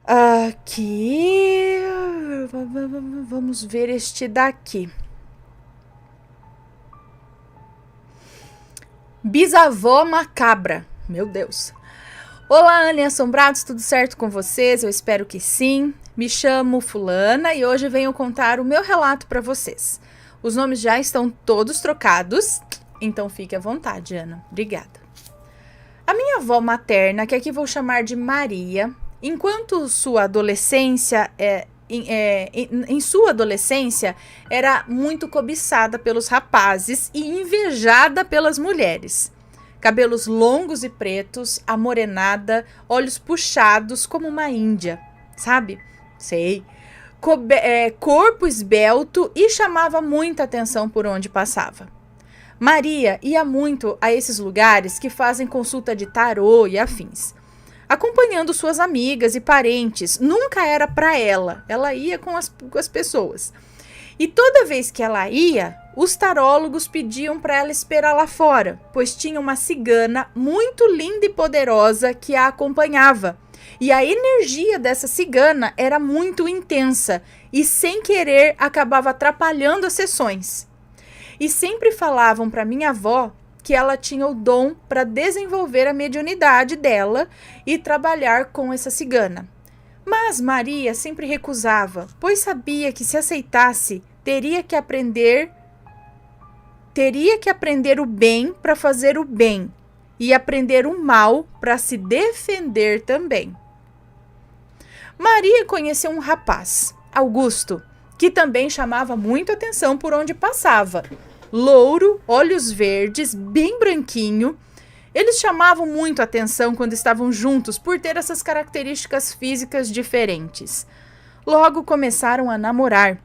Aqui. Vamos ver este daqui. Bisavó macabra. Meu Deus. Olá, Anne Assombrados, tudo certo com vocês? Eu espero que sim. Me chamo Fulana e hoje venho contar o meu relato para vocês. Os nomes já estão todos trocados, então fique à vontade, Ana. Obrigada. A minha avó materna, que aqui vou chamar de Maria, enquanto sua adolescência em sua adolescência, era muito cobiçada pelos rapazes e invejada pelas mulheres. Cabelos longos e pretos, amorenada, olhos puxados como uma índia, sabe? Sei. Corpo esbelto e chamava muita atenção por onde passava. Maria ia muito a esses lugares que fazem consulta de tarô e afins, acompanhando suas amigas e parentes. Nunca era para ela ia com as pessoas. E toda vez que ela ia, os tarólogos pediam para ela esperar lá fora, pois tinha uma cigana muito linda e poderosa que a acompanhava. E a energia dessa cigana era muito intensa e, sem querer, acabava atrapalhando as sessões. E sempre falavam para minha avó que ela tinha o dom para desenvolver a mediunidade dela e trabalhar com essa cigana. Mas Maria sempre recusava, pois sabia que se aceitasse, teria que aprender o bem para fazer o bem e aprender o mal para se defender também. Maria conheceu um rapaz, Augusto, que também chamava muito atenção por onde passava. Louro, olhos verdes, bem branquinho. Eles chamavam muito atenção quando estavam juntos por ter essas características físicas diferentes. Logo começaram a namorar.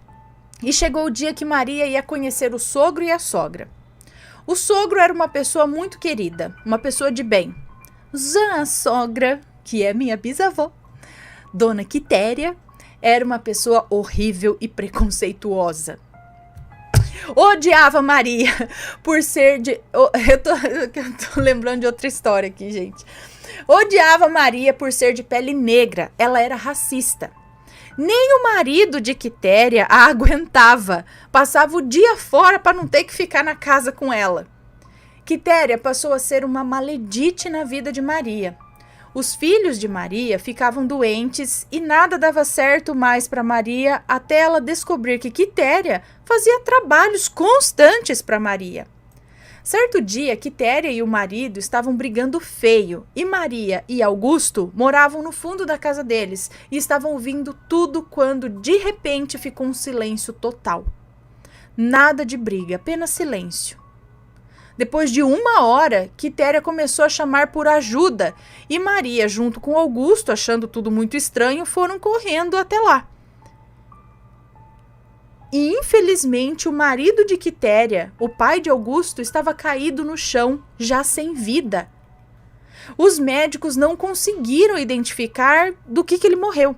E chegou o dia que Maria ia conhecer o sogro e a sogra. O sogro era uma pessoa muito querida, uma pessoa de bem. Já a sogra, que é minha bisavó, Dona Quitéria, era uma pessoa horrível e preconceituosa. Odiava Maria por ser de... Eu tô lembrando de outra história aqui, gente. Odiava Maria por ser de pele negra. Ela era racista. Nem o marido de Quitéria a aguentava. Passava o dia fora para não ter que ficar na casa com ela. Quitéria passou a ser uma maledite na vida de Maria. Os filhos de Maria ficavam doentes e nada dava certo mais para Maria até ela descobrir que Quitéria fazia trabalhos constantes para Maria. Certo dia, Quitéria e o marido estavam brigando feio e Maria e Augusto moravam no fundo da casa deles e estavam ouvindo tudo quando de repente ficou um silêncio total. Nada de briga, apenas silêncio. Depois de 1 hora, Quitéria começou a chamar por ajuda e Maria, junto com Augusto, achando tudo muito estranho, foram correndo até lá. E infelizmente o marido de Quitéria, o pai de Augusto, estava caído no chão, já sem vida. Os médicos não conseguiram identificar do que ele morreu.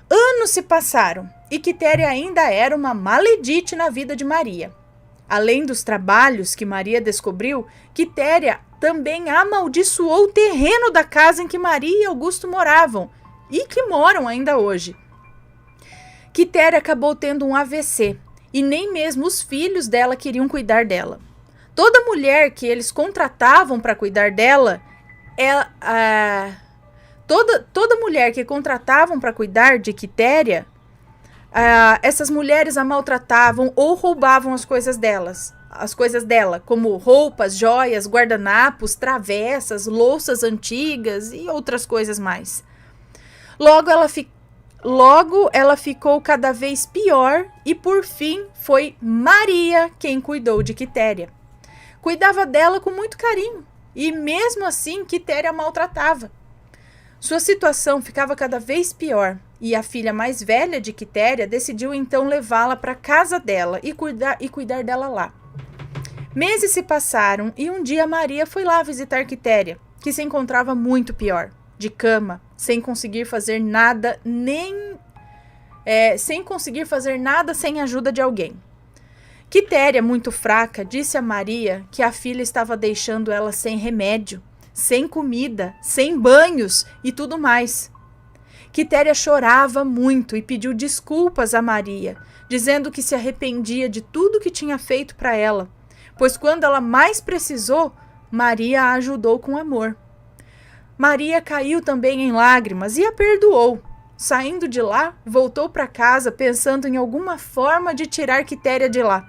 Anos se passaram e Quitéria ainda era uma maledite na vida de Maria. Além dos trabalhos que Maria descobriu, Quitéria também amaldiçoou o terreno da casa em que Maria e Augusto moravam e que moram ainda hoje. Quitéria acabou tendo um AVC e nem mesmo os filhos dela queriam cuidar dela. Toda mulher que eles contratavam para cuidar dela, toda mulher que contratavam para cuidar de Quitéria, essas mulheres a maltratavam ou roubavam as coisas dela, como roupas, joias, guardanapos, travessas, louças antigas e outras coisas mais. Logo ela ficou cada vez pior e por fim foi Maria quem cuidou de Quitéria. Cuidava dela com muito carinho e mesmo assim Quitéria a maltratava. Sua situação ficava cada vez pior e a filha mais velha de Quitéria decidiu então levá-la para a casa dela e cuidar dela lá. Meses se passaram e um dia Maria foi lá visitar Quitéria, que se encontrava muito pior, de cama, sem conseguir fazer nada sem a ajuda de alguém. Quitéria, muito fraca, disse a Maria que a filha estava deixando ela sem remédio, sem comida, sem banhos e tudo mais. Quitéria chorava muito e pediu desculpas a Maria, dizendo que se arrependia de tudo que tinha feito para ela, pois quando ela mais precisou, Maria a ajudou com amor. Maria caiu também em lágrimas e a perdoou. Saindo de lá, voltou para casa pensando em alguma forma de tirar Quitéria de lá.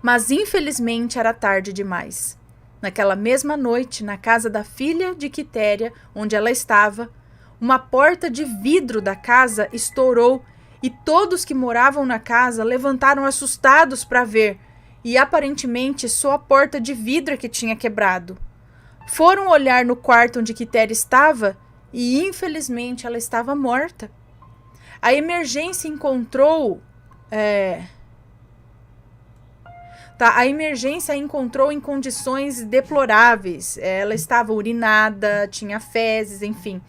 Mas infelizmente era tarde demais. Naquela mesma noite, na casa da filha de Quitéria, onde ela estava, uma porta de vidro da casa estourou e todos que moravam na casa levantaram assustados para ver, e aparentemente só a porta de vidro que tinha quebrado. Foram olhar no quarto onde Quitéria estava e infelizmente ela estava morta. A emergência encontrou a emergência a encontrou em condições deploráveis. Ela estava urinada, tinha fezes, enfim.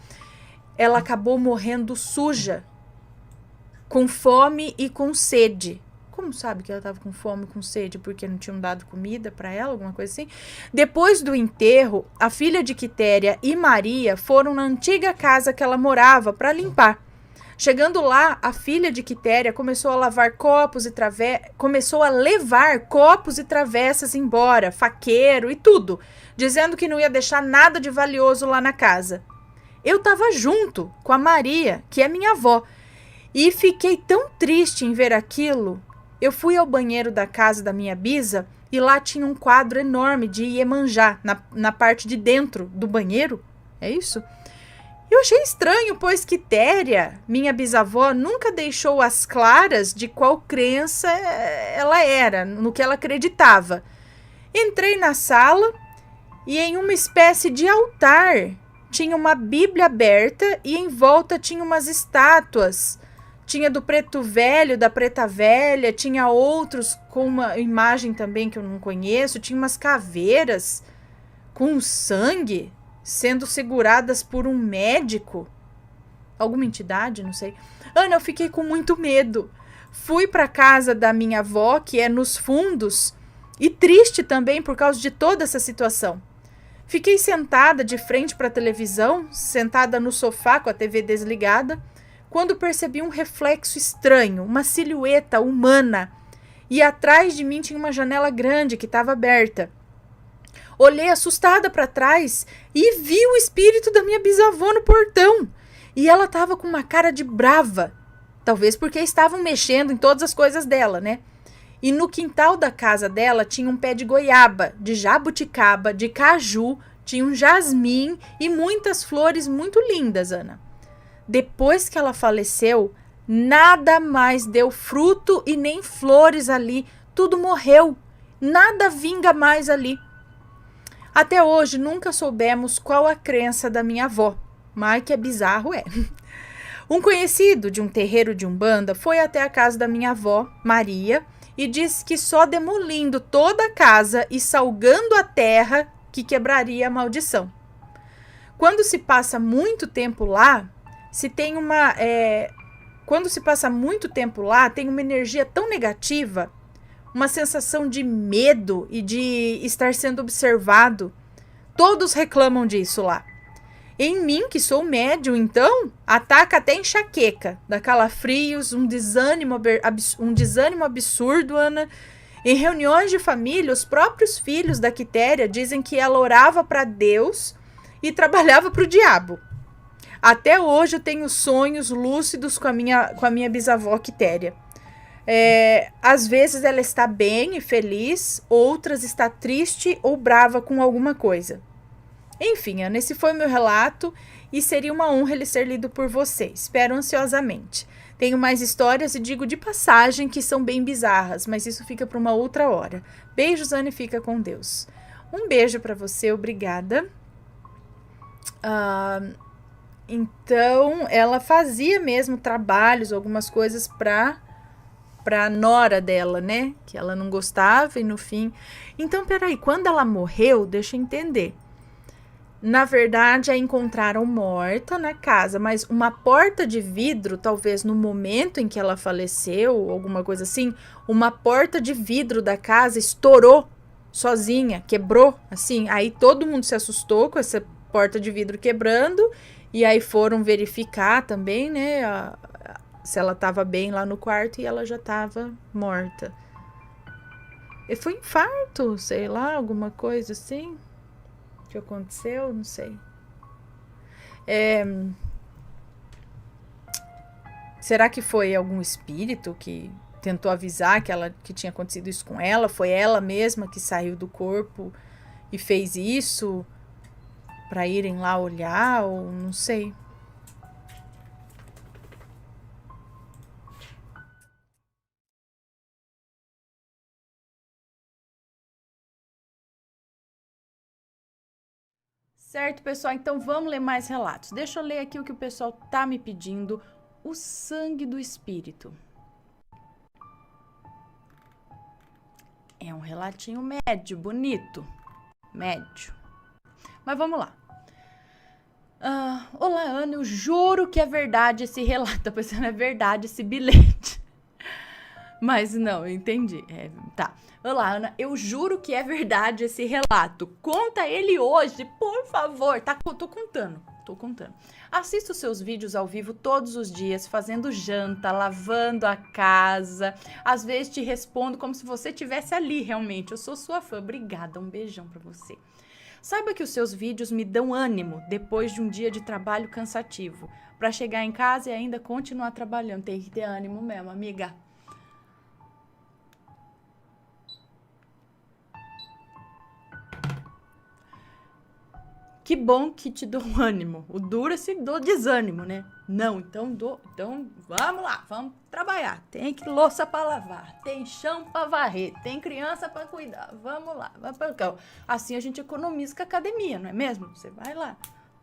Ela acabou morrendo suja, com fome e com sede. Como sabe que ela estava com fome e com sede? Porque não tinham dado comida para ela, alguma coisa assim? Depois do enterro, a filha de Quitéria e Maria foram na antiga casa que ela morava para limpar. Chegando lá, a filha de Quitéria começou a levar copos e travessas embora, faqueiro e tudo, dizendo que não ia deixar nada de valioso lá na casa. Eu estava junto com a Maria, que é minha avó, e fiquei tão triste em ver aquilo. Eu fui ao banheiro da casa da minha bisa e lá tinha um quadro enorme de Iemanjá na parte de dentro do banheiro. É isso? Eu achei estranho, pois Quitéria, minha bisavó, nunca deixou as claras de qual crença ela era, no que ela acreditava. Entrei na sala e em uma espécie de altar tinha uma Bíblia aberta e em volta tinha umas estátuas. Tinha do Preto Velho, da Preta Velha, tinha outros com uma imagem também que eu não conheço, tinha umas caveiras com sangue sendo seguradas por um médico, alguma entidade, não sei. Ana, eu fiquei com muito medo. Fui para casa da minha avó, que é nos fundos, e triste também por causa de toda essa situação. Fiquei sentada de frente para a televisão, sentada no sofá com a TV desligada, quando percebi um reflexo estranho, uma silhueta humana, e atrás de mim tinha uma janela grande que estava aberta. Olhei assustada para trás e vi o espírito da minha bisavó no portão. E ela estava com uma cara de brava. Talvez porque estavam mexendo em todas as coisas dela, né? E no quintal da casa dela tinha um pé de goiaba, de jabuticaba, de caju, tinha um jasmim e muitas flores muito lindas, Ana. Depois que ela faleceu, nada mais deu fruto e nem flores ali. Tudo morreu. Nada vinga mais ali. Até hoje, nunca soubemos qual a crença da minha avó, mas que é bizarro é. Um conhecido de um terreiro de Umbanda foi até a casa da minha avó, Maria, e disse que só demolindo toda a casa e salgando a terra que quebraria a maldição. Quando se passa muito tempo lá, tem uma energia tão negativa, uma sensação de medo e de estar sendo observado. Todos reclamam disso lá. Em mim, que sou médium, então, ataca até enxaqueca, dá calafrios, um desânimo absurdo, Ana. Em reuniões de família, os próprios filhos da Quitéria dizem que ela orava para Deus e trabalhava para o diabo. Até hoje eu tenho sonhos lúcidos com a minha bisavó Quitéria. Às vezes ela está bem e feliz, outras está triste ou brava com alguma coisa. Enfim, Ana, esse foi o meu relato e seria uma honra ele ser lido por você. Espero ansiosamente. Tenho mais histórias e digo de passagem que são bem bizarras, mas isso fica para uma outra hora. Beijos, Ana, e fica com Deus. Um beijo para você, obrigada. Então, ela fazia mesmo trabalhos, algumas coisas para nora dela, né? Que ela não gostava e no fim... Então, peraí, quando ela morreu, deixa eu entender. Na verdade, a encontraram morta na casa, mas uma porta de vidro, talvez no momento em que ela faleceu, alguma coisa assim, uma porta de vidro da casa estourou sozinha, quebrou, assim. Aí todo mundo se assustou com essa porta de vidro quebrando E aí foram verificar também, né, se ela estava bem lá no quarto e ela já estava morta. E foi infarto, sei lá, alguma coisa assim que aconteceu, não sei. Será que foi algum espírito que tentou avisar que tinha acontecido isso com ela? Foi ela mesma que saiu do corpo e fez isso para irem lá olhar, ou não sei. Certo, pessoal? Então vamos ler mais relatos. Deixa eu ler aqui o que o pessoal tá me pedindo. O sangue do espírito. É um relatinho médio, bonito. Médio. Mas vamos lá. Olá, Ana, eu juro que é verdade esse relato. Tá pensando, é verdade esse bilhete. Mas não, eu entendi. Tá. Olá, Ana, eu juro que é verdade esse relato. Conta ele hoje, por favor. Tá, tô contando. Assisto seus vídeos ao vivo todos os dias, fazendo janta, lavando a casa. Às vezes te respondo como se você estivesse ali, realmente. Eu sou sua fã. Obrigada, um beijão pra você. Saiba que os seus vídeos me dão ânimo depois de um dia de trabalho cansativo. Pra chegar em casa e ainda continuar trabalhando. Tem que ter ânimo mesmo, amiga. Que bom que te dou ânimo. O duro é se dou desânimo, né? Não, então vamos lá, vamos trabalhar. Tem que louça para lavar, tem chão para varrer, tem criança para cuidar. Vamos lá, vamos para cá. Assim a gente economiza com a academia, não é mesmo? Você vai lá.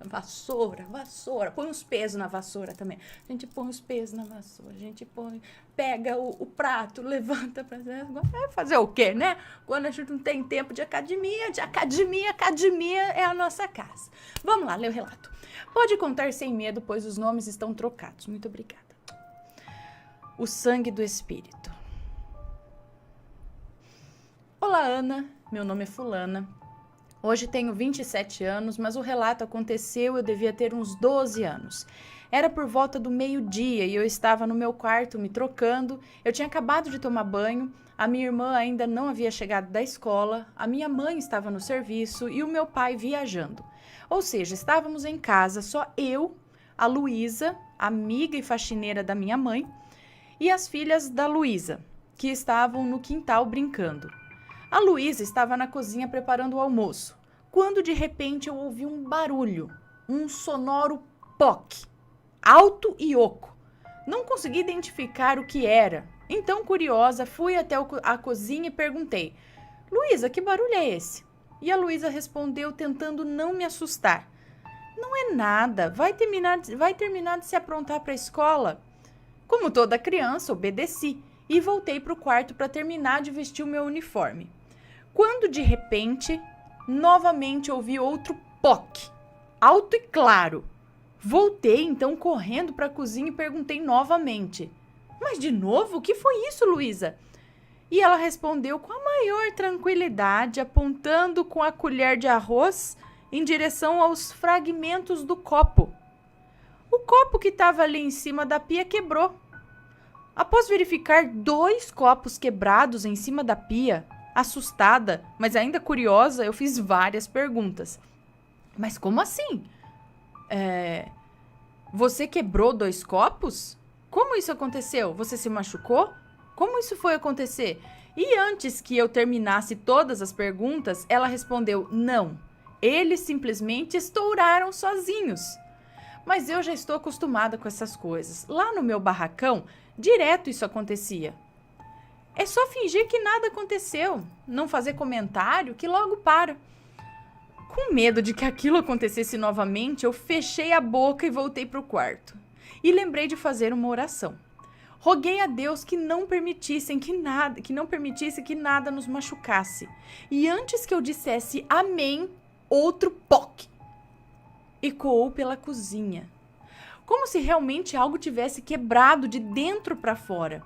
Vassoura, põe uns pesos na vassoura também. A gente põe os pesos na vassoura, a gente pega o prato, levanta pra fazer o quê, né? Quando a gente não tem tempo de academia é a nossa casa. Vamos lá, ler o relato. Pode contar sem medo, pois os nomes estão trocados. Muito obrigada. O sangue do espírito. Olá, Ana. Meu nome é fulana. Hoje tenho 27 anos, mas o relato aconteceu, eu devia ter uns 12 anos. Era por volta do meio-dia e eu estava no meu quarto me trocando. Eu tinha acabado de tomar banho, a minha irmã ainda não havia chegado da escola, a minha mãe estava no serviço e o meu pai viajando. Ou seja, estávamos em casa, só eu, a Luísa, amiga e faxineira da minha mãe, e as filhas da Luísa, que estavam no quintal brincando. A Luísa estava na cozinha preparando o almoço, quando de repente eu ouvi um barulho, um sonoro poque, alto e oco. Não consegui identificar o que era. Então, curiosa, fui até a cozinha e perguntei: Luísa, que barulho é esse? E a Luísa respondeu tentando não me assustar: Não é nada, vai terminar de se aprontar para a escola. Como toda criança, obedeci e voltei para o quarto para terminar de vestir o meu uniforme. Quando, de repente, novamente ouvi outro poque, alto e claro. Voltei, então, correndo para a cozinha e perguntei novamente: Mas de novo? O que foi isso, Luísa? E ela respondeu com a maior tranquilidade, apontando com a colher de arroz em direção aos fragmentos do copo. O copo que estava ali em cima da pia quebrou. Após verificar 2 copos quebrados em cima da pia, assustada, mas ainda curiosa, eu fiz várias perguntas. Mas como assim? Você quebrou 2 copos? Como isso aconteceu? Você se machucou? Como isso foi acontecer? E antes que eu terminasse todas as perguntas, ela respondeu: Não, eles simplesmente estouraram sozinhos. Mas eu já estou acostumada com essas coisas. Lá no meu barracão, direto isso acontecia. É só fingir que nada aconteceu, não fazer comentário, que logo para. Com medo de que aquilo acontecesse novamente, eu fechei a boca e voltei para o quarto. E lembrei de fazer uma oração. Roguei a Deus que não permitisse que nada nos machucasse. E antes que eu dissesse amém, outro poque ecoou pela cozinha, como se realmente algo tivesse quebrado de dentro para fora.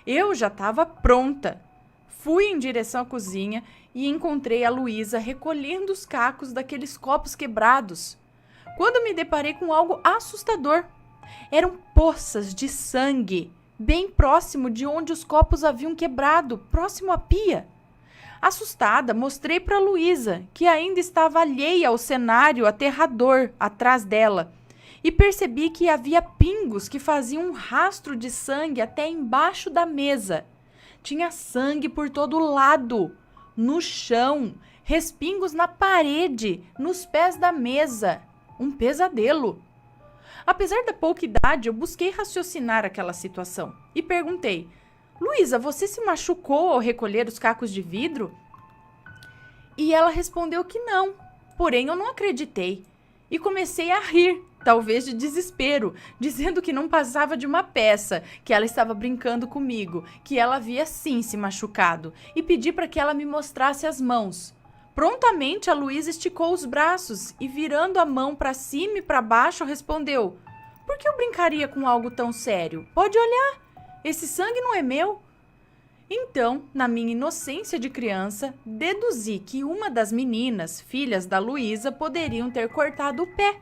Eu já estava pronta. Fui em direção à cozinha e encontrei a Luísa recolhendo os cacos daqueles copos quebrados. quando me deparei com algo assustador. Eram poças de sangue, bem próximo de onde os copos haviam quebrado, próximo à pia. Assustada, mostrei para Luísa, que ainda estava alheia ao cenário aterrador atrás dela, e percebi que havia pingos que faziam um rastro de sangue até embaixo da mesa. Tinha sangue por todo lado, no chão, respingos na parede, nos pés da mesa. Um pesadelo. Apesar da pouca idade, eu busquei raciocinar aquela situação e perguntei: Luísa, você se machucou ao recolher os cacos de vidro? E ela respondeu que não, porém eu não acreditei. E comecei a rir, talvez de desespero, dizendo que não passava de uma peça, que ela estava brincando comigo, que ela havia sim se machucado, e pedi para que ela me mostrasse as mãos. Prontamente a Luísa esticou os braços e, virando a mão para cima e para baixo, respondeu: Por que eu brincaria com algo tão sério? Pode olhar, esse sangue não é meu. Então, na minha inocência de criança, deduzi que uma das meninas, filhas da Luísa, poderiam ter cortado o pé.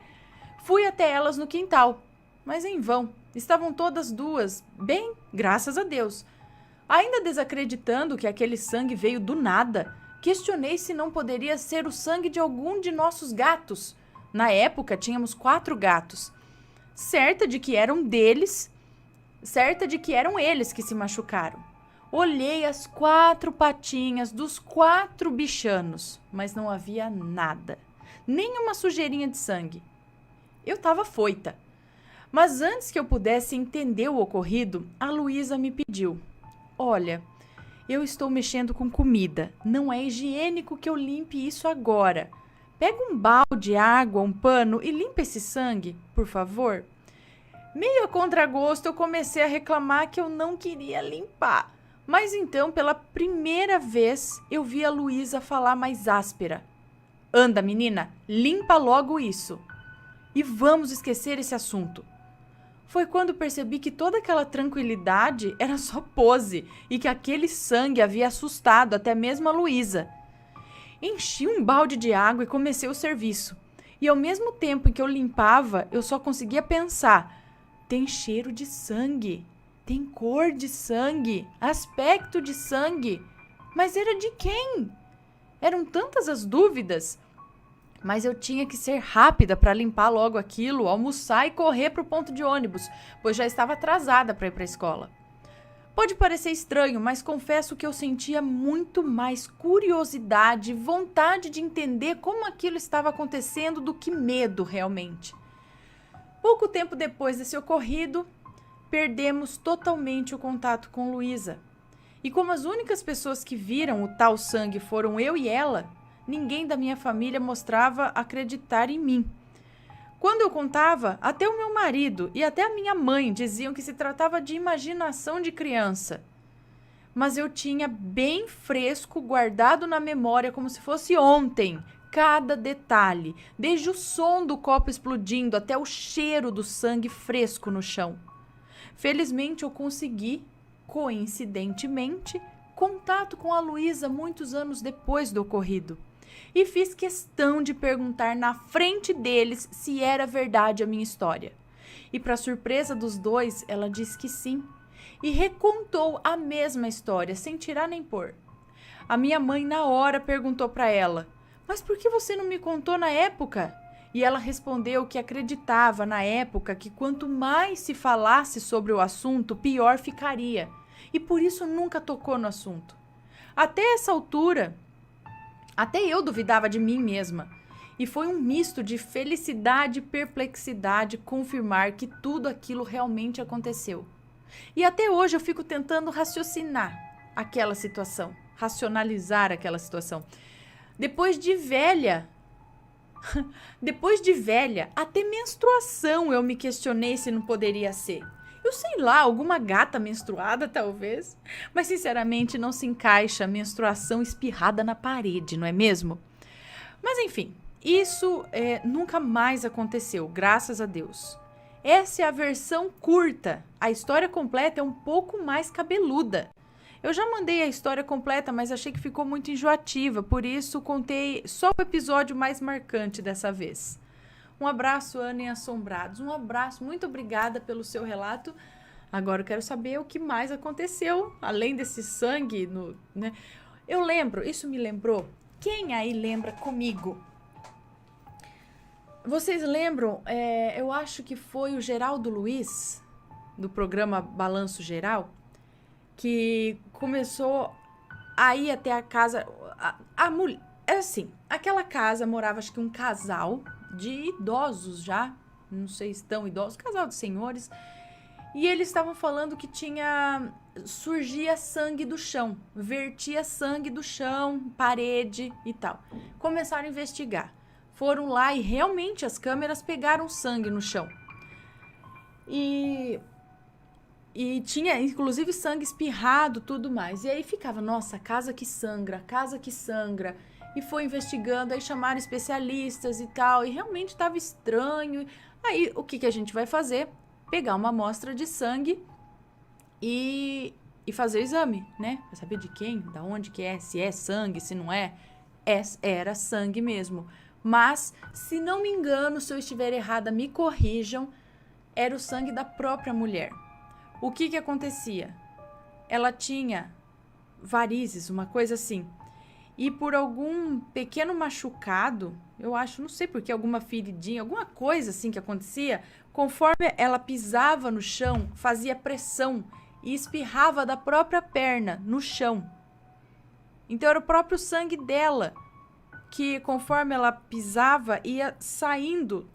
Fui até elas no quintal, mas em vão. Estavam todas duas, bem, graças a Deus. Ainda desacreditando que aquele sangue veio do nada, questionei se não poderia ser o sangue de algum de nossos gatos. Na época, tínhamos 4 gatos. Certa de que eram eles que se machucaram. Olhei as 4 patinhas dos 4 bichanos, mas não havia nada, nem uma sujeirinha de sangue. Eu estava foita. Mas antes que eu pudesse entender o ocorrido, a Luísa me pediu: Olha, eu estou mexendo com comida, não é higiênico que eu limpe isso agora. Pega um balde, água, um pano e limpa esse sangue, por favor. Meio a contragosto, eu comecei a reclamar que eu não queria limpar. Mas então, pela primeira vez, eu vi a Luísa falar mais áspera: Anda, menina, limpa logo isso. E vamos esquecer esse assunto. Foi quando percebi que toda aquela tranquilidade era só pose e que aquele sangue havia assustado até mesmo a Luísa. Enchi um balde de água e comecei o serviço. E ao mesmo tempo em que eu limpava, eu só conseguia pensar: tem cheiro de sangue, tem cor de sangue, aspecto de sangue. Mas era de quem? Eram tantas as dúvidas. Mas eu tinha que ser rápida para limpar logo aquilo, almoçar e correr para o ponto de ônibus, pois já estava atrasada para ir para a escola. Pode parecer estranho, mas confesso que eu sentia muito mais curiosidade e vontade de entender como aquilo estava acontecendo do que medo realmente. Pouco tempo depois desse ocorrido, perdemos totalmente o contato com Luísa. E como as únicas pessoas que viram o tal sangue foram eu e ela, ninguém da minha família mostrava acreditar em mim. Quando eu contava, até o meu marido e até a minha mãe diziam que se tratava de imaginação de criança. Mas eu tinha bem fresco, guardado na memória como se fosse ontem, cada detalhe, desde o som do copo explodindo até o cheiro do sangue fresco no chão. Felizmente eu consegui, coincidentemente, contato com a Luísa muitos anos depois do ocorrido. E fiz questão de perguntar na frente deles se era verdade a minha história. E para surpresa dos dois, ela disse que sim. E recontou a mesma história, sem tirar nem pôr. A minha mãe na hora perguntou para ela: Mas por que você não me contou na época? E ela respondeu que acreditava na época que quanto mais se falasse sobre o assunto, pior ficaria. E por isso nunca tocou no assunto. Até essa altura, até eu duvidava de mim mesma. E foi um misto de felicidade e perplexidade confirmar que tudo aquilo realmente aconteceu. E até hoje eu fico tentando raciocinar aquela situação, racionalizar aquela situação. Depois de velha, até menstruação eu me questionei se não poderia ser. Eu sei lá, alguma gata menstruada talvez, mas sinceramente não se encaixa a menstruação espirrada na parede, não é mesmo? Mas enfim, isso nunca mais aconteceu, graças a Deus. Essa é a versão curta, a história completa é um pouco mais cabeluda. Eu já mandei a história completa, mas achei que ficou muito enjoativa, por isso contei só o episódio mais marcante dessa vez. Um abraço, Ana e Assombrados. Um abraço, muito obrigada pelo seu relato. Agora eu quero saber o que mais aconteceu, além desse sangue, né? Eu lembro, isso me lembrou. Quem aí lembra comigo? Vocês lembram? Eu acho que foi o Geraldo Luiz, do programa Balanço Geral, que começou a ir até a casa. A mulher. É assim, aquela casa morava, acho que um casal de idosos já. Não sei se tão idosos, casal de senhores. E eles estavam falando que surgia sangue do chão, vertia sangue do chão, parede e tal. Começaram a investigar. Foram lá e realmente as câmeras pegaram sangue no chão. E tinha, inclusive, sangue espirrado, tudo mais. E aí ficava, nossa, casa que sangra, casa que sangra. E foi investigando, aí chamaram especialistas e tal. E realmente estava estranho. Aí, o que a gente vai fazer? Pegar uma amostra de sangue e fazer o exame, né? Pra saber de quem, da onde que é, se é sangue, se não é. Era sangue mesmo. Mas, se não me engano, se eu estiver errada, me corrijam, era o sangue da própria mulher. O que acontecia? Ela tinha varizes, uma coisa assim. E por algum pequeno machucado, eu acho, não sei porque, alguma feridinha, alguma coisa assim que acontecia, conforme ela pisava no chão, fazia pressão e espirrava da própria perna no chão. Então era o próprio sangue dela que, conforme ela pisava, ia saindo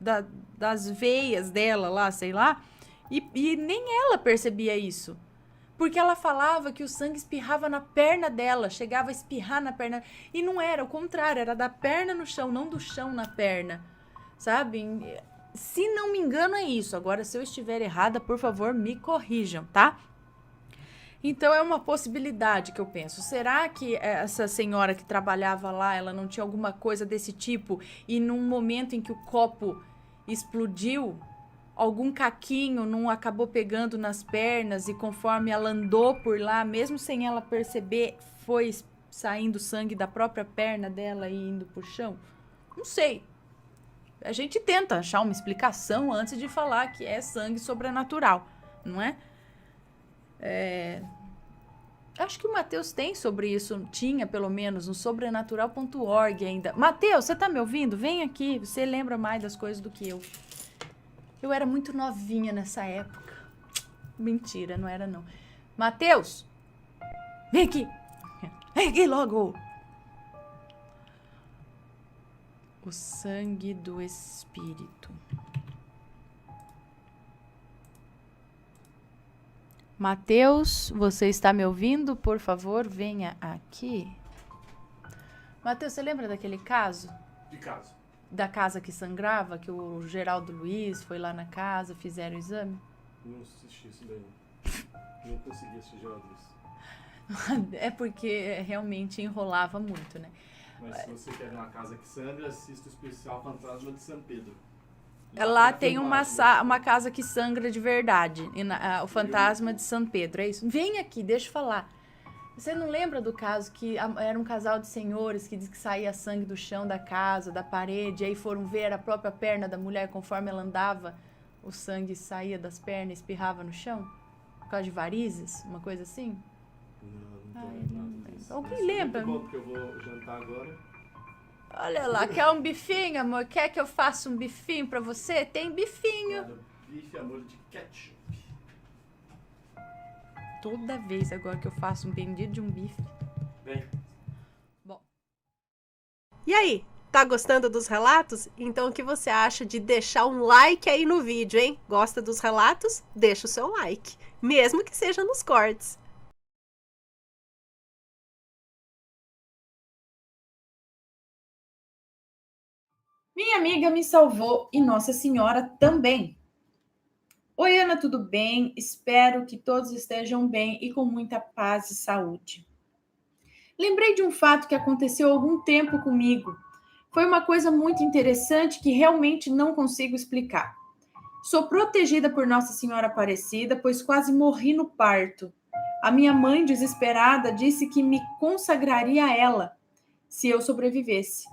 das veias dela lá, sei lá, e nem ela percebia isso. Porque ela falava que o sangue espirrava na perna dela, chegava a espirrar na perna. E não era, o contrário, era da perna no chão, não do chão na perna. Sabe? Se não me engano, é isso. Agora, se eu estiver errada, por favor, me corrijam, tá? Então, é uma possibilidade que eu penso. Será que essa senhora que trabalhava lá, ela não tinha alguma coisa desse tipo? E num momento em que o copo explodiu, algum caquinho não acabou pegando nas pernas e conforme ela andou por lá, mesmo sem ela perceber, foi saindo sangue da própria perna dela e indo pro chão? Não sei. A gente tenta achar uma explicação antes de falar que é sangue sobrenatural, não é? Acho que o Matheus tem sobre isso, tinha pelo menos no sobrenatural.org ainda. Matheus, você tá me ouvindo? Vem aqui, você lembra mais das coisas do que eu. Eu era muito novinha nessa época. Mentira, não era não. Matheus, vem aqui. Vem aqui logo. O sangue do espírito. Matheus, você está me ouvindo? Por favor, venha aqui. Matheus, você lembra daquele caso? Que caso? Da casa que sangrava, que o Geraldo Luiz foi lá na casa, fizeram o exame? Não assisti isso daí. Não consegui assistir Geraldo Luiz. É porque realmente enrolava muito, né? Mas se você quer ver uma casa que sangra, assista o especial Fantasma de São Pedro. Lá tem uma casa que sangra de verdade. O Fantasma de São Pedro, é isso? Vem aqui, deixa eu falar. Você não lembra do caso que era um casal de senhores que diz que saía sangue do chão da casa, da parede, e aí foram ver a própria perna da mulher, conforme ela andava, o sangue saía das pernas e espirrava no chão? Por causa de varizes? Uma coisa assim? Não tô lembrado disso. Alguém lembra? Muito bom, porque eu vou jantar agora. Olha lá, quer um bifinho, amor? Quer que eu faça um bifinho pra você? Tem bifinho. Claro, bife a molho de ketchup. Toda vez agora que eu faço um bendito de um bife. Bem. Bom. E aí, tá gostando dos relatos? Então o que você acha de deixar um like aí no vídeo, hein? Gosta dos relatos? Deixa o seu like, mesmo que seja nos cortes. Minha amiga me salvou e Nossa Senhora também. Oi, Ana, tudo bem? Espero que todos estejam bem e com muita paz e saúde. Lembrei de um fato que aconteceu há algum tempo comigo. Foi uma coisa muito interessante que realmente não consigo explicar. Sou protegida por Nossa Senhora Aparecida, pois quase morri no parto. A minha mãe, desesperada, disse que me consagraria a ela se eu sobrevivesse.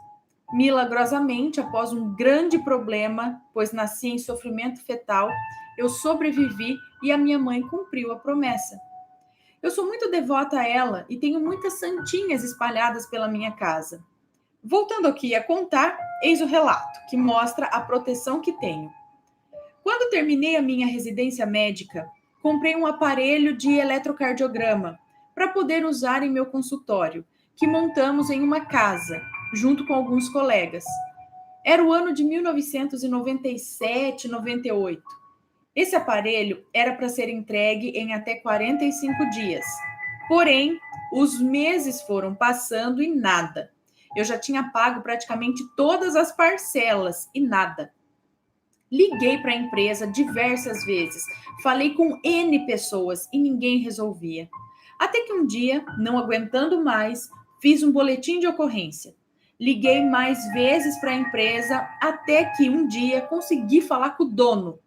Milagrosamente, após um grande problema, pois nasci em sofrimento fetal, eu sobrevivi e a minha mãe cumpriu a promessa. Eu sou muito devota a ela e tenho muitas santinhas espalhadas pela minha casa. Voltando aqui a contar, eis o relato, que mostra a proteção que tenho. Quando terminei a minha residência médica, comprei um aparelho de eletrocardiograma para poder usar em meu consultório, que montamos em uma casa, junto com alguns colegas. Era o ano de 1997, 98. Esse aparelho era para ser entregue em até 45 dias. Porém, os meses foram passando e nada. Eu já tinha pago praticamente todas as parcelas e nada. Liguei para a empresa diversas vezes, falei com N pessoas e ninguém resolvia. Até que um dia, não aguentando mais, fiz um boletim de ocorrência. Liguei mais vezes para a empresa até que um dia consegui falar com o dono.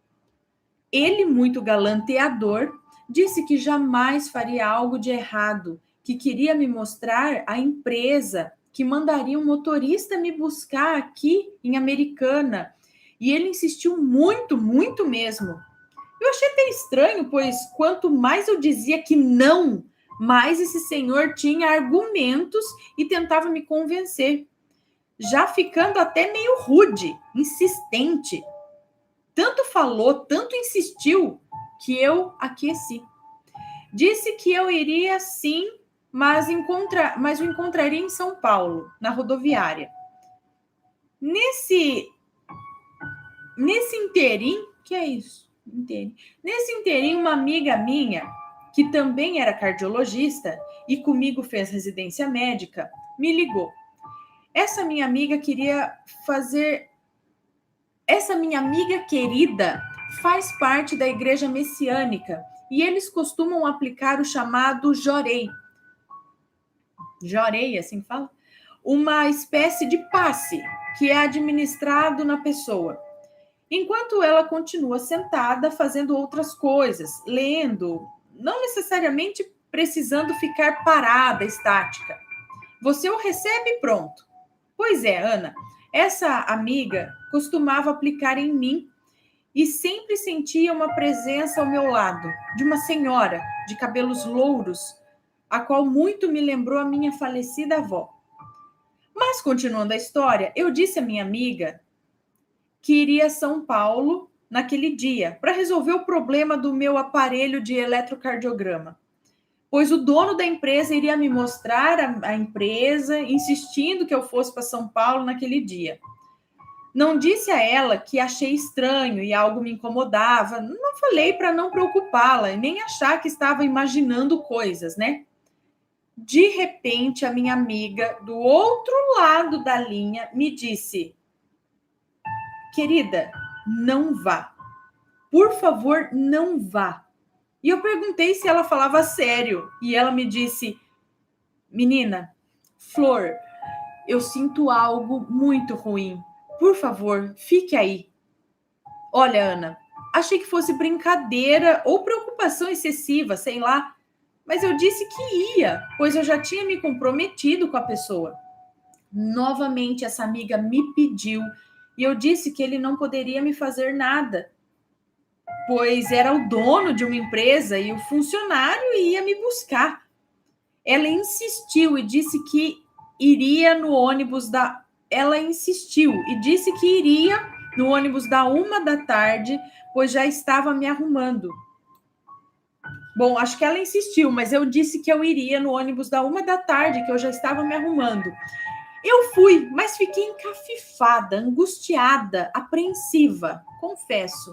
Ele, muito galanteador, disse que jamais faria algo de errado, que queria me mostrar a empresa, que mandaria um motorista me buscar aqui em Americana. E ele insistiu muito, muito mesmo. Eu achei até estranho, pois quanto mais eu dizia que não, mais esse senhor tinha argumentos e tentava me convencer, já ficando até meio rude, insistente. Tanto falou, tanto insistiu, que eu aqueci. Disse que eu iria sim, mas o encontraria em São Paulo, na rodoviária. Nesse inteirinho, que é isso? Nesse inteirinho, uma amiga minha, que também era cardiologista e comigo fez residência médica, me ligou. Essa minha amiga querida faz parte da igreja messiânica e eles costumam aplicar o chamado jorei. Jorei, assim fala? Uma espécie de passe que é administrado na pessoa. Enquanto ela continua sentada fazendo outras coisas, lendo, não necessariamente precisando ficar parada, estática. Você o recebe e pronto. Pois é, Ana, essa amiga costumava aplicar em mim e sempre sentia uma presença ao meu lado, de uma senhora de cabelos louros, a qual muito me lembrou a minha falecida avó. Mas, continuando a história, eu disse à minha amiga que iria a São Paulo naquele dia para resolver o problema do meu aparelho de eletrocardiograma, pois o dono da empresa iria me mostrar a empresa, insistindo que eu fosse para São Paulo naquele dia. Não disse a ela que achei estranho e algo me incomodava, não falei para não preocupá-la e nem achar que estava imaginando coisas, né? De repente, a minha amiga, do outro lado da linha, me disse: querida, não vá. Por favor, não vá. E eu perguntei se ela falava sério. E ela me disse: menina, Flor, eu sinto algo muito ruim. Por favor, fique aí. Olha, Ana, achei que fosse brincadeira ou preocupação excessiva, sei lá. Mas eu disse que ia, pois eu já tinha me comprometido com a pessoa. Novamente, essa amiga me pediu e eu disse que ele não poderia me fazer nada, pois era o dono de uma empresa e o funcionário ia me buscar. Ela insistiu e disse que iria no ônibus da... Ela insistiu e disse que iria no ônibus da 1h, pois já estava me arrumando. Bom, acho que ela insistiu, mas eu disse que eu iria no ônibus da 1h, que eu já estava me arrumando. Eu fui, mas fiquei encafifada, angustiada, apreensiva, confesso.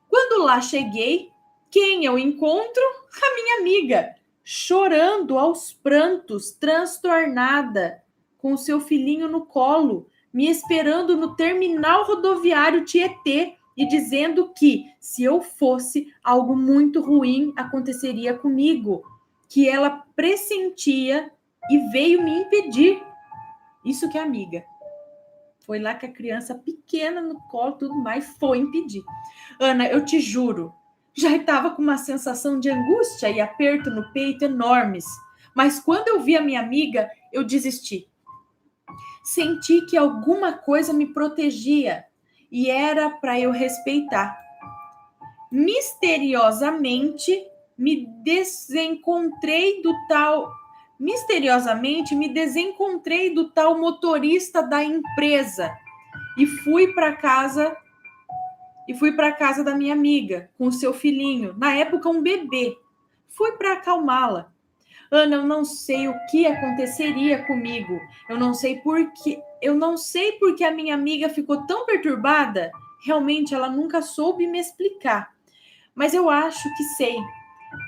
Quando lá cheguei, quem eu encontro? A minha amiga, chorando aos prantos, transtornada, com o seu filhinho no colo, me esperando no terminal rodoviário Tietê e dizendo que, se eu fosse, algo muito ruim aconteceria comigo, que ela pressentia e veio me impedir. Isso que é amiga. Foi lá que a criança pequena no colo, tudo mais, foi impedir. Ana, eu te juro, já estava com uma sensação de angústia e aperto no peito enormes. Mas quando eu vi a minha amiga, eu desisti. Senti que alguma coisa me protegia e era para eu respeitar. Misteriosamente me desencontrei do tal motorista da empresa e fui para casa da minha amiga com o seu filhinho, na época um bebê. Fui para acalmá-la. Ana, eu não sei o que aconteceria comigo. Eu não sei porque a minha amiga ficou tão perturbada. Realmente ela nunca soube me explicar. Mas eu acho que sei.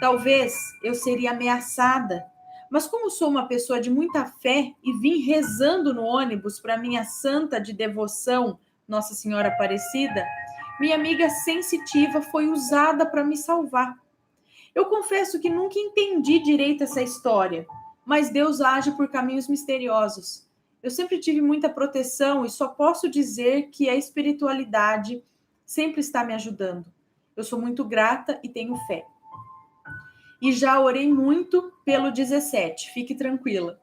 Talvez eu seria ameaçada. Mas como sou uma pessoa de muita fé e vim rezando no ônibus para minha santa de devoção, Nossa Senhora Aparecida, minha amiga sensitiva foi usada para me salvar. Eu confesso que nunca entendi direito essa história, mas Deus age por caminhos misteriosos. Eu sempre tive muita proteção e só posso dizer que a espiritualidade sempre está me ajudando. Eu sou muito grata e tenho fé. E já orei muito pelo 17, fique tranquila.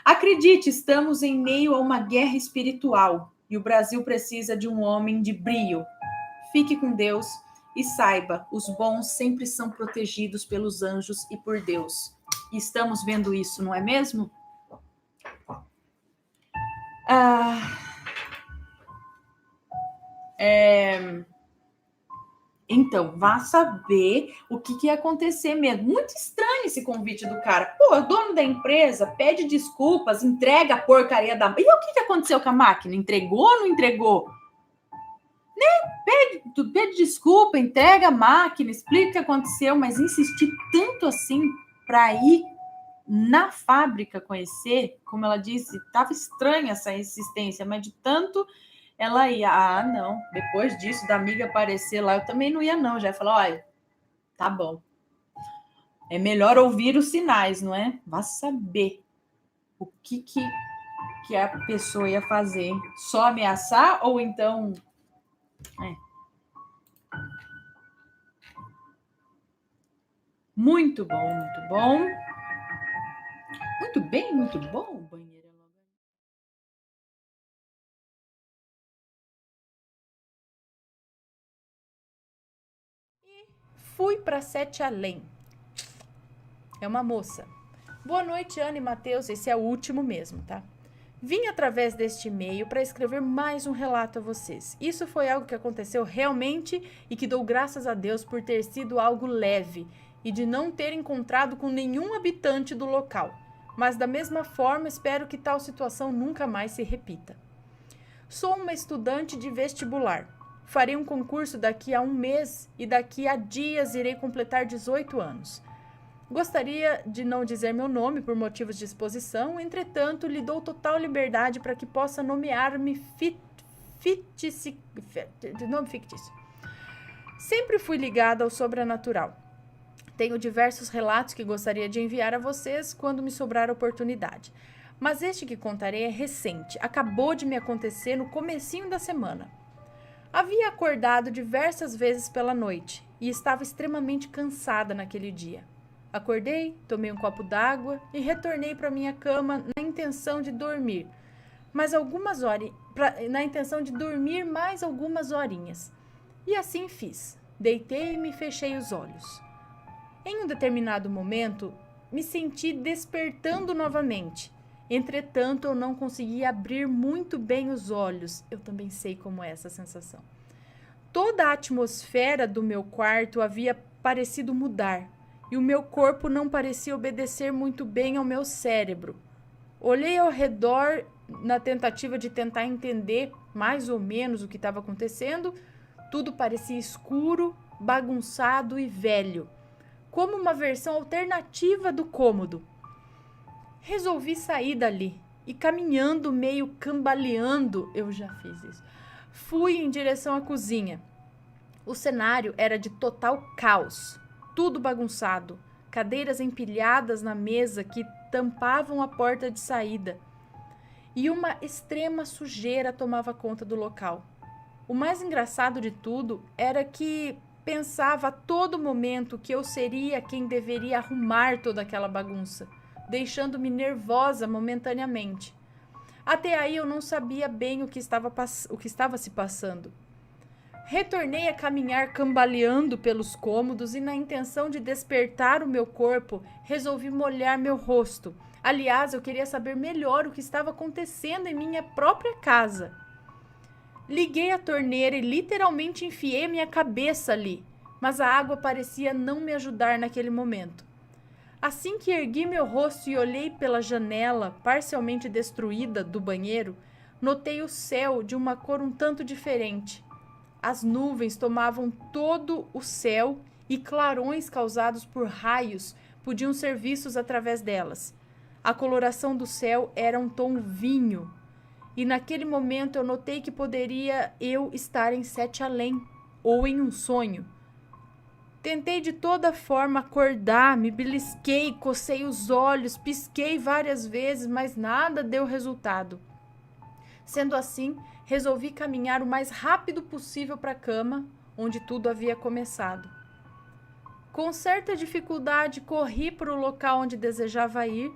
Acredite, estamos em meio a uma guerra espiritual e o Brasil precisa de um homem de brio. Fique com Deus e saiba, os bons sempre são protegidos pelos anjos e por Deus. E estamos vendo isso, não é mesmo? Então, vá saber o que ia acontecer mesmo. Muito estranho esse convite do cara. Pô, o dono da empresa pede desculpas, entrega a porcaria da... E o que aconteceu com a máquina? Entregou ou não entregou? Pede desculpa, entrega a máquina, explica o que aconteceu, mas insistir tanto assim para ir na fábrica conhecer, como ela disse, estava estranha essa insistência, mas de tanto ela ia, não, depois disso, da amiga aparecer lá, eu também não ia não, já ia falar, olha, tá bom, é melhor ouvir os sinais, não é? Vá saber o que a pessoa ia fazer, hein? Só ameaçar ou então... Muito bom, muito bom. Muito bem, muito bom. Banheiro é logo. E fui para Sete Além. É uma moça. Boa noite, Ana e Matheus. Esse é o último mesmo, tá? Vim através deste e-mail para escrever mais um relato a vocês. Isso foi algo que aconteceu realmente e que dou graças a Deus por ter sido algo leve e de não ter encontrado com nenhum habitante do local. Mas da mesma forma, espero que tal situação nunca mais se repita. Sou uma estudante de vestibular. Farei um concurso daqui a um mês e daqui a dias irei completar 18 anos. Gostaria de não dizer meu nome por motivos de exposição, entretanto, lhe dou total liberdade para que possa nomear-me nome fictício. Sempre fui ligada ao sobrenatural. Tenho diversos relatos que gostaria de enviar a vocês quando me sobrar oportunidade. Mas este que contarei é recente, acabou de me acontecer no comecinho da semana. Havia acordado diversas vezes pela noite e estava extremamente cansada naquele dia. Acordei, tomei um copo d'água e retornei para minha cama na intenção de dormir, mais algumas horinhas. E assim fiz. Deitei-me e fechei os olhos. Em um determinado momento, me senti despertando novamente. Entretanto, eu não conseguia abrir muito bem os olhos. Eu também sei como é essa sensação. Toda a atmosfera do meu quarto havia parecido mudar. E o meu corpo não parecia obedecer muito bem ao meu cérebro. Olhei ao redor na tentativa de tentar entender mais ou menos o que estava acontecendo. Tudo parecia escuro, bagunçado e velho, como uma versão alternativa do cômodo. Resolvi sair dali e caminhando, meio cambaleando, eu já fiz isso, fui em direção à cozinha. O cenário era de total caos. Tudo bagunçado, cadeiras empilhadas na mesa que tampavam a porta de saída. E uma extrema sujeira tomava conta do local. O mais engraçado de tudo era que pensava a todo momento que eu seria quem deveria arrumar toda aquela bagunça, deixando-me nervosa momentaneamente. Até aí eu não sabia bem o que estava se passando. Retornei a caminhar cambaleando pelos cômodos e, na intenção de despertar o meu corpo, resolvi molhar meu rosto. Aliás, eu queria saber melhor o que estava acontecendo em minha própria casa. Liguei a torneira e literalmente enfiei minha cabeça ali, mas a água parecia não me ajudar naquele momento. Assim que ergui meu rosto e olhei pela janela parcialmente destruída do banheiro, notei o céu de uma cor um tanto diferente. As nuvens tomavam todo o céu e clarões causados por raios podiam ser vistos através delas. A coloração do céu era um tom vinho, e naquele momento eu notei que poderia eu estar em Sete Além, ou em um sonho. Tentei de toda forma acordar, me belisquei, cocei os olhos, pisquei várias vezes, mas nada deu resultado. Sendo assim, resolvi caminhar o mais rápido possível para a cama, onde tudo havia começado. Com certa dificuldade, corri para o local onde desejava ir,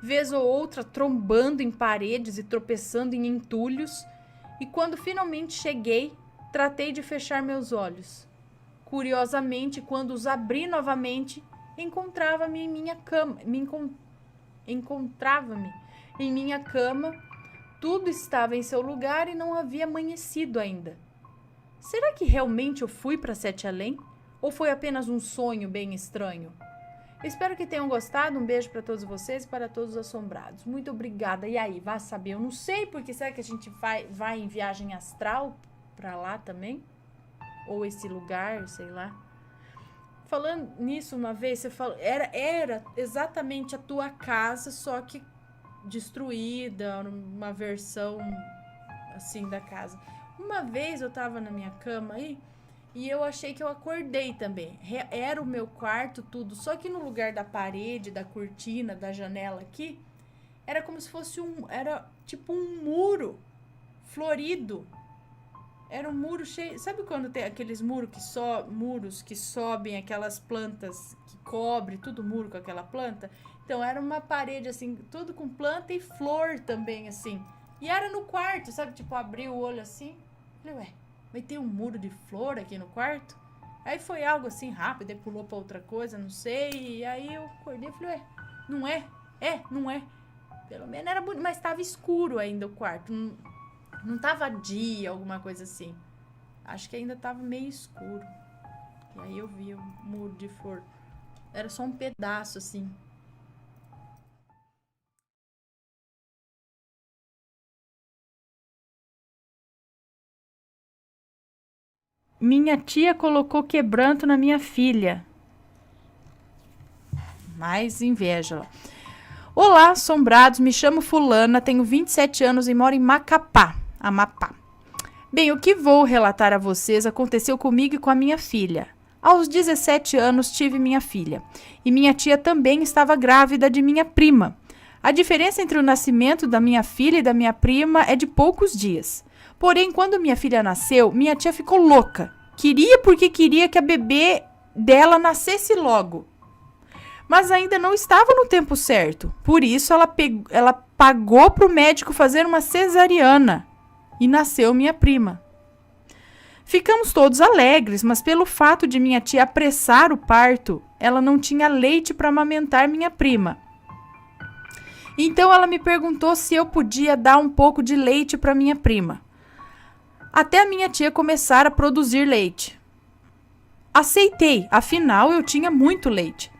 vez ou outra trombando em paredes e tropeçando em entulhos, e quando finalmente cheguei, tratei de fechar meus olhos. Curiosamente, quando os abri novamente, encontrava-me em minha cama. Encontrava-me em minha cama. Tudo estava em seu lugar e não havia amanhecido ainda. Será que realmente eu fui para Sete Além? Ou foi apenas um sonho bem estranho? Espero que tenham gostado. Um beijo para todos vocês e para todos os assombrados. Muito obrigada. E aí, vai saber? Eu não sei, porque será que a gente vai em viagem astral para lá também? Ou esse lugar, sei lá. Falando nisso, uma vez, você falou, era exatamente a tua casa, só que destruída, uma versão assim da casa. Uma vez eu tava na minha cama aí e eu achei que eu acordei também. Era o meu quarto, tudo, só que no lugar da parede, da cortina, da janela aqui, era como se fosse era tipo um muro florido. Era um muro cheio. Sabe quando tem aqueles muros que sobem aquelas plantas que cobre tudo o muro com aquela planta? Então era uma parede assim, tudo com planta e flor também assim. E era no quarto, sabe? Tipo, abri o olho assim. Falei, ué, vai ter um muro de flor aqui no quarto? Aí foi algo assim rápido, aí pulou pra outra coisa, não sei. E aí eu acordei e falei, ué, não é? Não é. Pelo menos era bonito, mas estava escuro ainda o quarto. Não tava dia, alguma coisa assim. Acho que ainda tava meio escuro. E aí eu vi o muro de flor. Era só um pedaço, assim. Minha tia colocou quebranto na minha filha. Mais inveja. Olá, assombrados. Me chamo Fulana, tenho 27 anos e moro em Macapá, Amapá. Bem, o que vou relatar a vocês aconteceu comigo e com a minha filha. Aos 17 anos tive minha filha. E minha tia também estava grávida de minha prima. A diferença entre o nascimento da minha filha e da minha prima é de poucos dias. Porém, quando minha filha nasceu, minha tia ficou louca. Queria porque queria que a bebê dela nascesse logo. Mas ainda não estava no tempo certo. Por isso, ela pagou para o médico fazer uma cesariana. E nasceu minha prima. Ficamos todos alegres, mas pelo fato de minha tia apressar o parto, ela não tinha leite para amamentar minha prima. Então ela me perguntou se eu podia dar um pouco de leite para minha prima, até a minha tia começar a produzir leite. Aceitei, afinal eu tinha muito leite.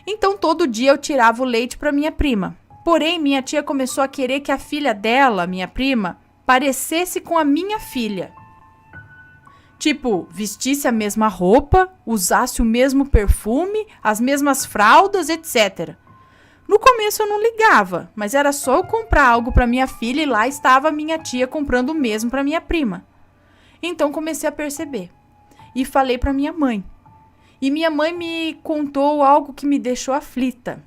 Então todo dia eu tirava o leite para minha prima. Porém, minha tia começou a querer que a filha dela, minha prima, parecesse com a minha filha. Tipo, vestisse a mesma roupa, usasse o mesmo perfume, as mesmas fraldas, etc. No começo eu não ligava, mas era só eu comprar algo para minha filha e lá estava a minha tia comprando o mesmo para minha prima. Então comecei a perceber e falei para minha mãe. E minha mãe me contou algo que me deixou aflita.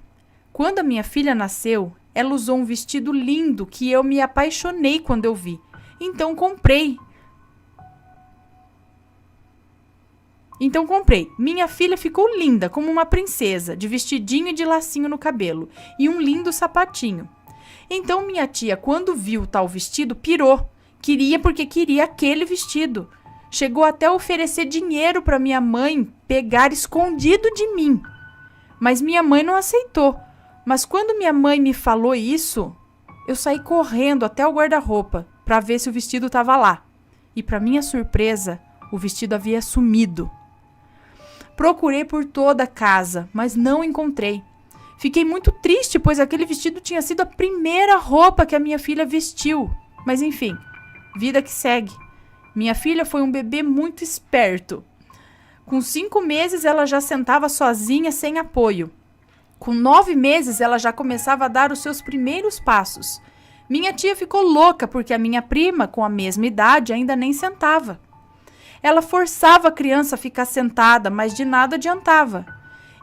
Quando a minha filha nasceu, ela usou um vestido lindo que eu me apaixonei quando eu vi. Então comprei. Minha filha ficou linda, como uma princesa, de vestidinho e de lacinho no cabelo, e um lindo sapatinho. Então minha tia, quando viu tal vestido, pirou. Queria porque queria aquele vestido. Chegou até a oferecer dinheiro para minha mãe pegar escondido de mim. Mas minha mãe não aceitou. Mas quando minha mãe me falou isso, eu saí correndo até o guarda-roupa para ver se o vestido estava lá. E para minha surpresa, o vestido havia sumido. Procurei por toda a casa, mas não encontrei. Fiquei muito triste, pois aquele vestido tinha sido a primeira roupa que a minha filha vestiu. Mas enfim, vida que segue. Minha filha foi um bebê muito esperto. Com 5 meses, ela já sentava sozinha, sem apoio. Com 9 meses, ela já começava a dar os seus primeiros passos. Minha tia ficou louca porque a minha prima, com a mesma idade, ainda nem sentava. Ela forçava a criança a ficar sentada, mas de nada adiantava.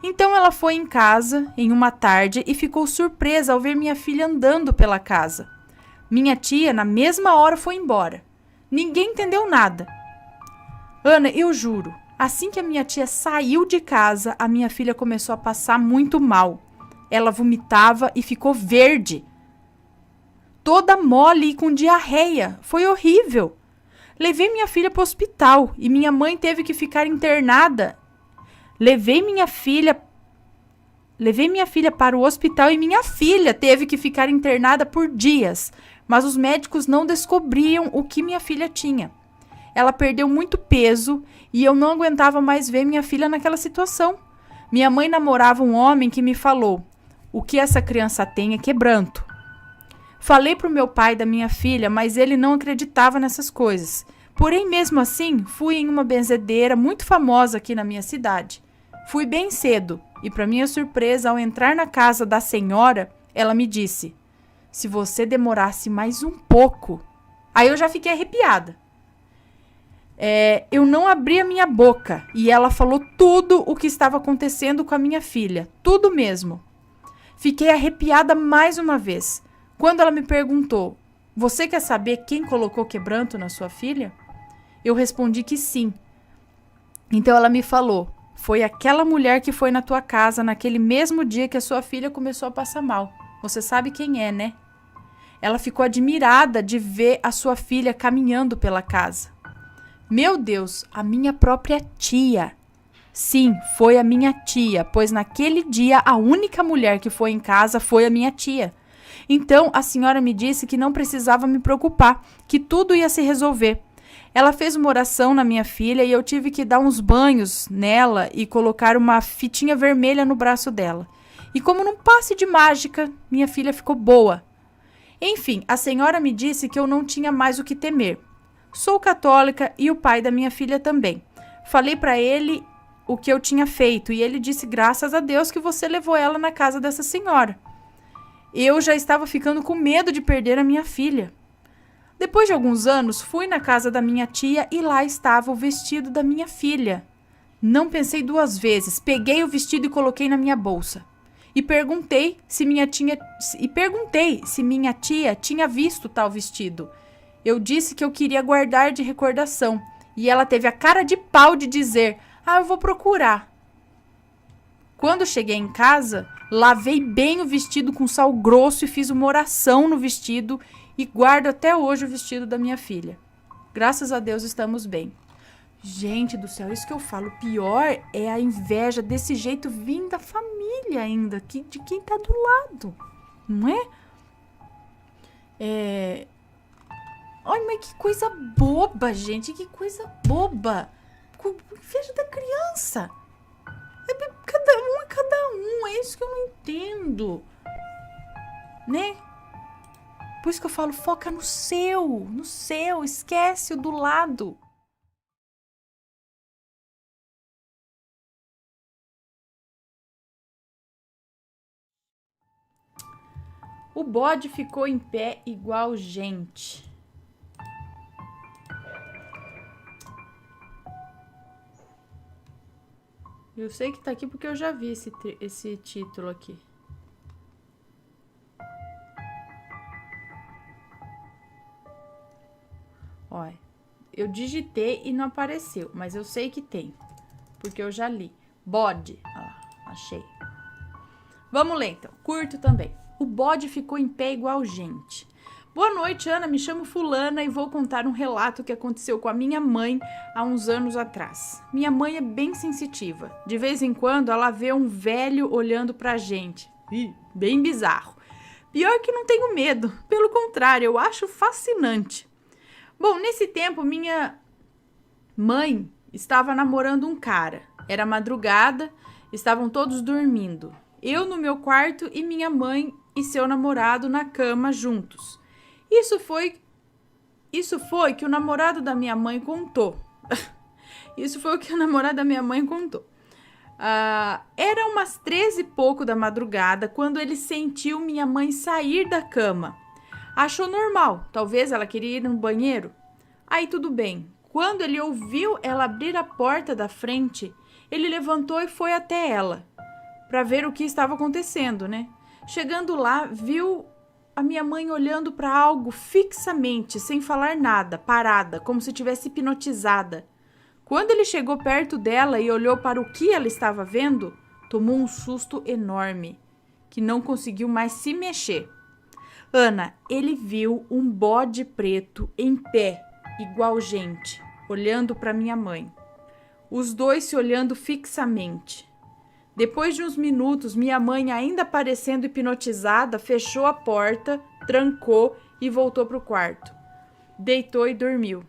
Então ela foi em casa, em uma tarde, e ficou surpresa ao ver minha filha andando pela casa. Minha tia, na mesma hora, foi embora. Ninguém entendeu nada. Ana, eu juro, assim que a minha tia saiu de casa, a minha filha começou a passar muito mal. Ela vomitava e ficou verde. Toda mole e com diarreia. Foi horrível. Levei minha filha para o hospital e minha mãe teve que ficar internada. Levei minha filha para o hospital e minha filha teve que ficar internada por dias, mas os médicos não descobriam o que minha filha tinha. Ela perdeu muito peso e eu não aguentava mais ver minha filha naquela situação. Minha mãe namorava um homem que me falou: o que essa criança tem é quebranto. Falei para o meu pai da minha filha, mas ele não acreditava nessas coisas. Porém, mesmo assim, fui em uma benzedeira muito famosa aqui na minha cidade. Fui bem cedo e, para minha surpresa, ao entrar na casa da senhora, ela me disse: se você demorasse mais um pouco... Aí eu já fiquei arrepiada. Eu não abri a minha boca e ela falou tudo o que estava acontecendo com a minha filha. Tudo mesmo. Fiquei arrepiada mais uma vez. Quando ela me perguntou: você quer saber quem colocou quebranto na sua filha? Eu respondi que sim. Então ela me falou: foi aquela mulher que foi na tua casa naquele mesmo dia que a sua filha começou a passar mal. Você sabe quem é, né? Ela ficou admirada de ver a sua filha caminhando pela casa. Meu Deus, a minha própria tia. Sim, foi a minha tia, pois naquele dia a única mulher que foi em casa foi a minha tia. Então a senhora me disse que não precisava me preocupar, que tudo ia se resolver. Ela fez uma oração na minha filha e eu tive que dar uns banhos nela e colocar uma fitinha vermelha no braço dela. E como num passe de mágica, minha filha ficou boa. Enfim, a senhora me disse que eu não tinha mais o que temer. Sou católica e o pai da minha filha também. Falei para ele o que eu tinha feito e ele disse: graças a Deus que você levou ela na casa dessa senhora. Eu já estava ficando com medo de perder a minha filha. Depois de alguns anos, fui na casa da minha tia e lá estava o vestido da minha filha. Não pensei 2 vezes, peguei o vestido e coloquei na minha bolsa. E perguntei se minha tia tinha visto tal vestido. Eu disse que eu queria guardar de recordação. E ela teve a cara de pau de dizer: eu vou procurar. Quando cheguei em casa, lavei bem o vestido com sal grosso e fiz uma oração no vestido e guardo até hoje o vestido da minha filha. Graças a Deus estamos bem. Gente do céu, isso que eu falo, pior é a inveja desse jeito vindo da família ainda, de quem tá do lado, não é? Ai, mas que coisa boba, gente, que coisa boba. Inveja da criança. Cada um é cada um, é isso que eu não entendo, né? Por isso que eu falo, foca no seu, esquece o do lado. O bode ficou em pé igual gente. Eu sei que tá aqui porque eu já vi esse título aqui. Olha, eu digitei e não apareceu, mas eu sei que tem, porque eu já li. Bode, olha lá, achei. Vamos ler então, curto também. o bode ficou em pé igual gente. Boa noite, Ana. Me chamo Fulana e vou contar um relato que aconteceu com a minha mãe há uns anos atrás. Minha mãe é bem sensitiva. De vez em quando ela vê um velho olhando pra gente. Bem bizarro. Pior que não tenho medo. Pelo contrário, eu acho fascinante. Bom, nesse tempo, minha mãe estava namorando um cara. Era madrugada, estavam todos dormindo. Eu no meu quarto e minha mãe e seu namorado na cama juntos. Isso foi que o namorado da minha mãe contou. Isso foi o que o namorado da minha mãe contou. Era umas 13 e pouco da madrugada quando ele sentiu minha mãe sair da cama. Achou normal, talvez ela queria ir no banheiro. Aí tudo bem. Quando ele ouviu ela abrir a porta da frente, ele levantou e foi até ela para ver o que estava acontecendo, né? Chegando lá, viu a minha mãe olhando para algo fixamente, sem falar nada, parada, como se tivesse hipnotizada. Quando ele chegou perto dela e olhou para o que ela estava vendo, tomou um susto enorme, que não conseguiu mais se mexer. Ana, ele viu um bode preto em pé, igual gente, olhando para minha mãe. Os dois se olhando fixamente. Depois de uns minutos, minha mãe, ainda parecendo hipnotizada, fechou a porta, trancou e voltou para o quarto. Deitou e dormiu.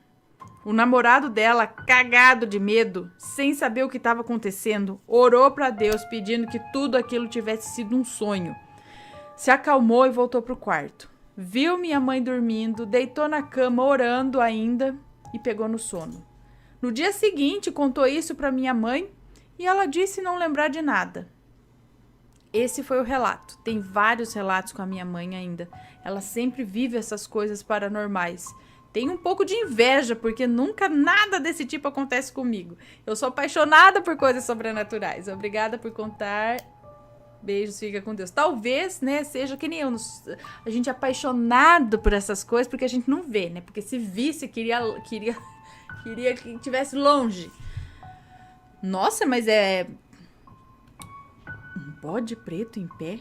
O namorado dela, cagado de medo, sem saber o que estava acontecendo, orou para Deus pedindo que tudo aquilo tivesse sido um sonho. Se acalmou e voltou para o quarto. Viu minha mãe dormindo, deitou na cama orando ainda e pegou no sono. No dia seguinte, contou isso para minha mãe e ela disse não lembrar de nada. Esse foi o relato. Tem vários relatos com a minha mãe ainda. Ela sempre vive essas coisas paranormais. Tenho um pouco de inveja, porque nunca nada desse tipo acontece comigo. Eu sou apaixonada por coisas sobrenaturais. Obrigada por contar. Beijos, fica com Deus. Talvez, né, seja que nem eu. A gente é apaixonado por essas coisas, porque a gente não vê, né? Porque se visse, queria que estivesse longe. Nossa, mas é... um bode preto em pé?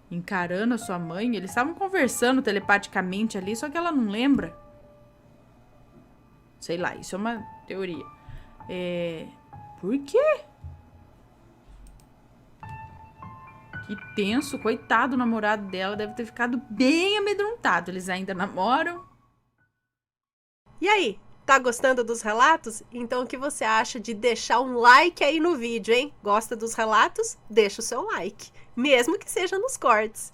Encarando a sua mãe? Eles estavam conversando telepaticamente ali, só que ela não lembra. Sei lá, isso é uma teoria. Por quê? Que tenso, coitado, o namorado dela deve ter ficado bem amedrontado. Eles ainda namoram. E aí, tá gostando dos relatos? Então o que você acha de deixar um like aí no vídeo, hein? Gosta dos relatos? Deixa o seu like, mesmo que seja nos cortes.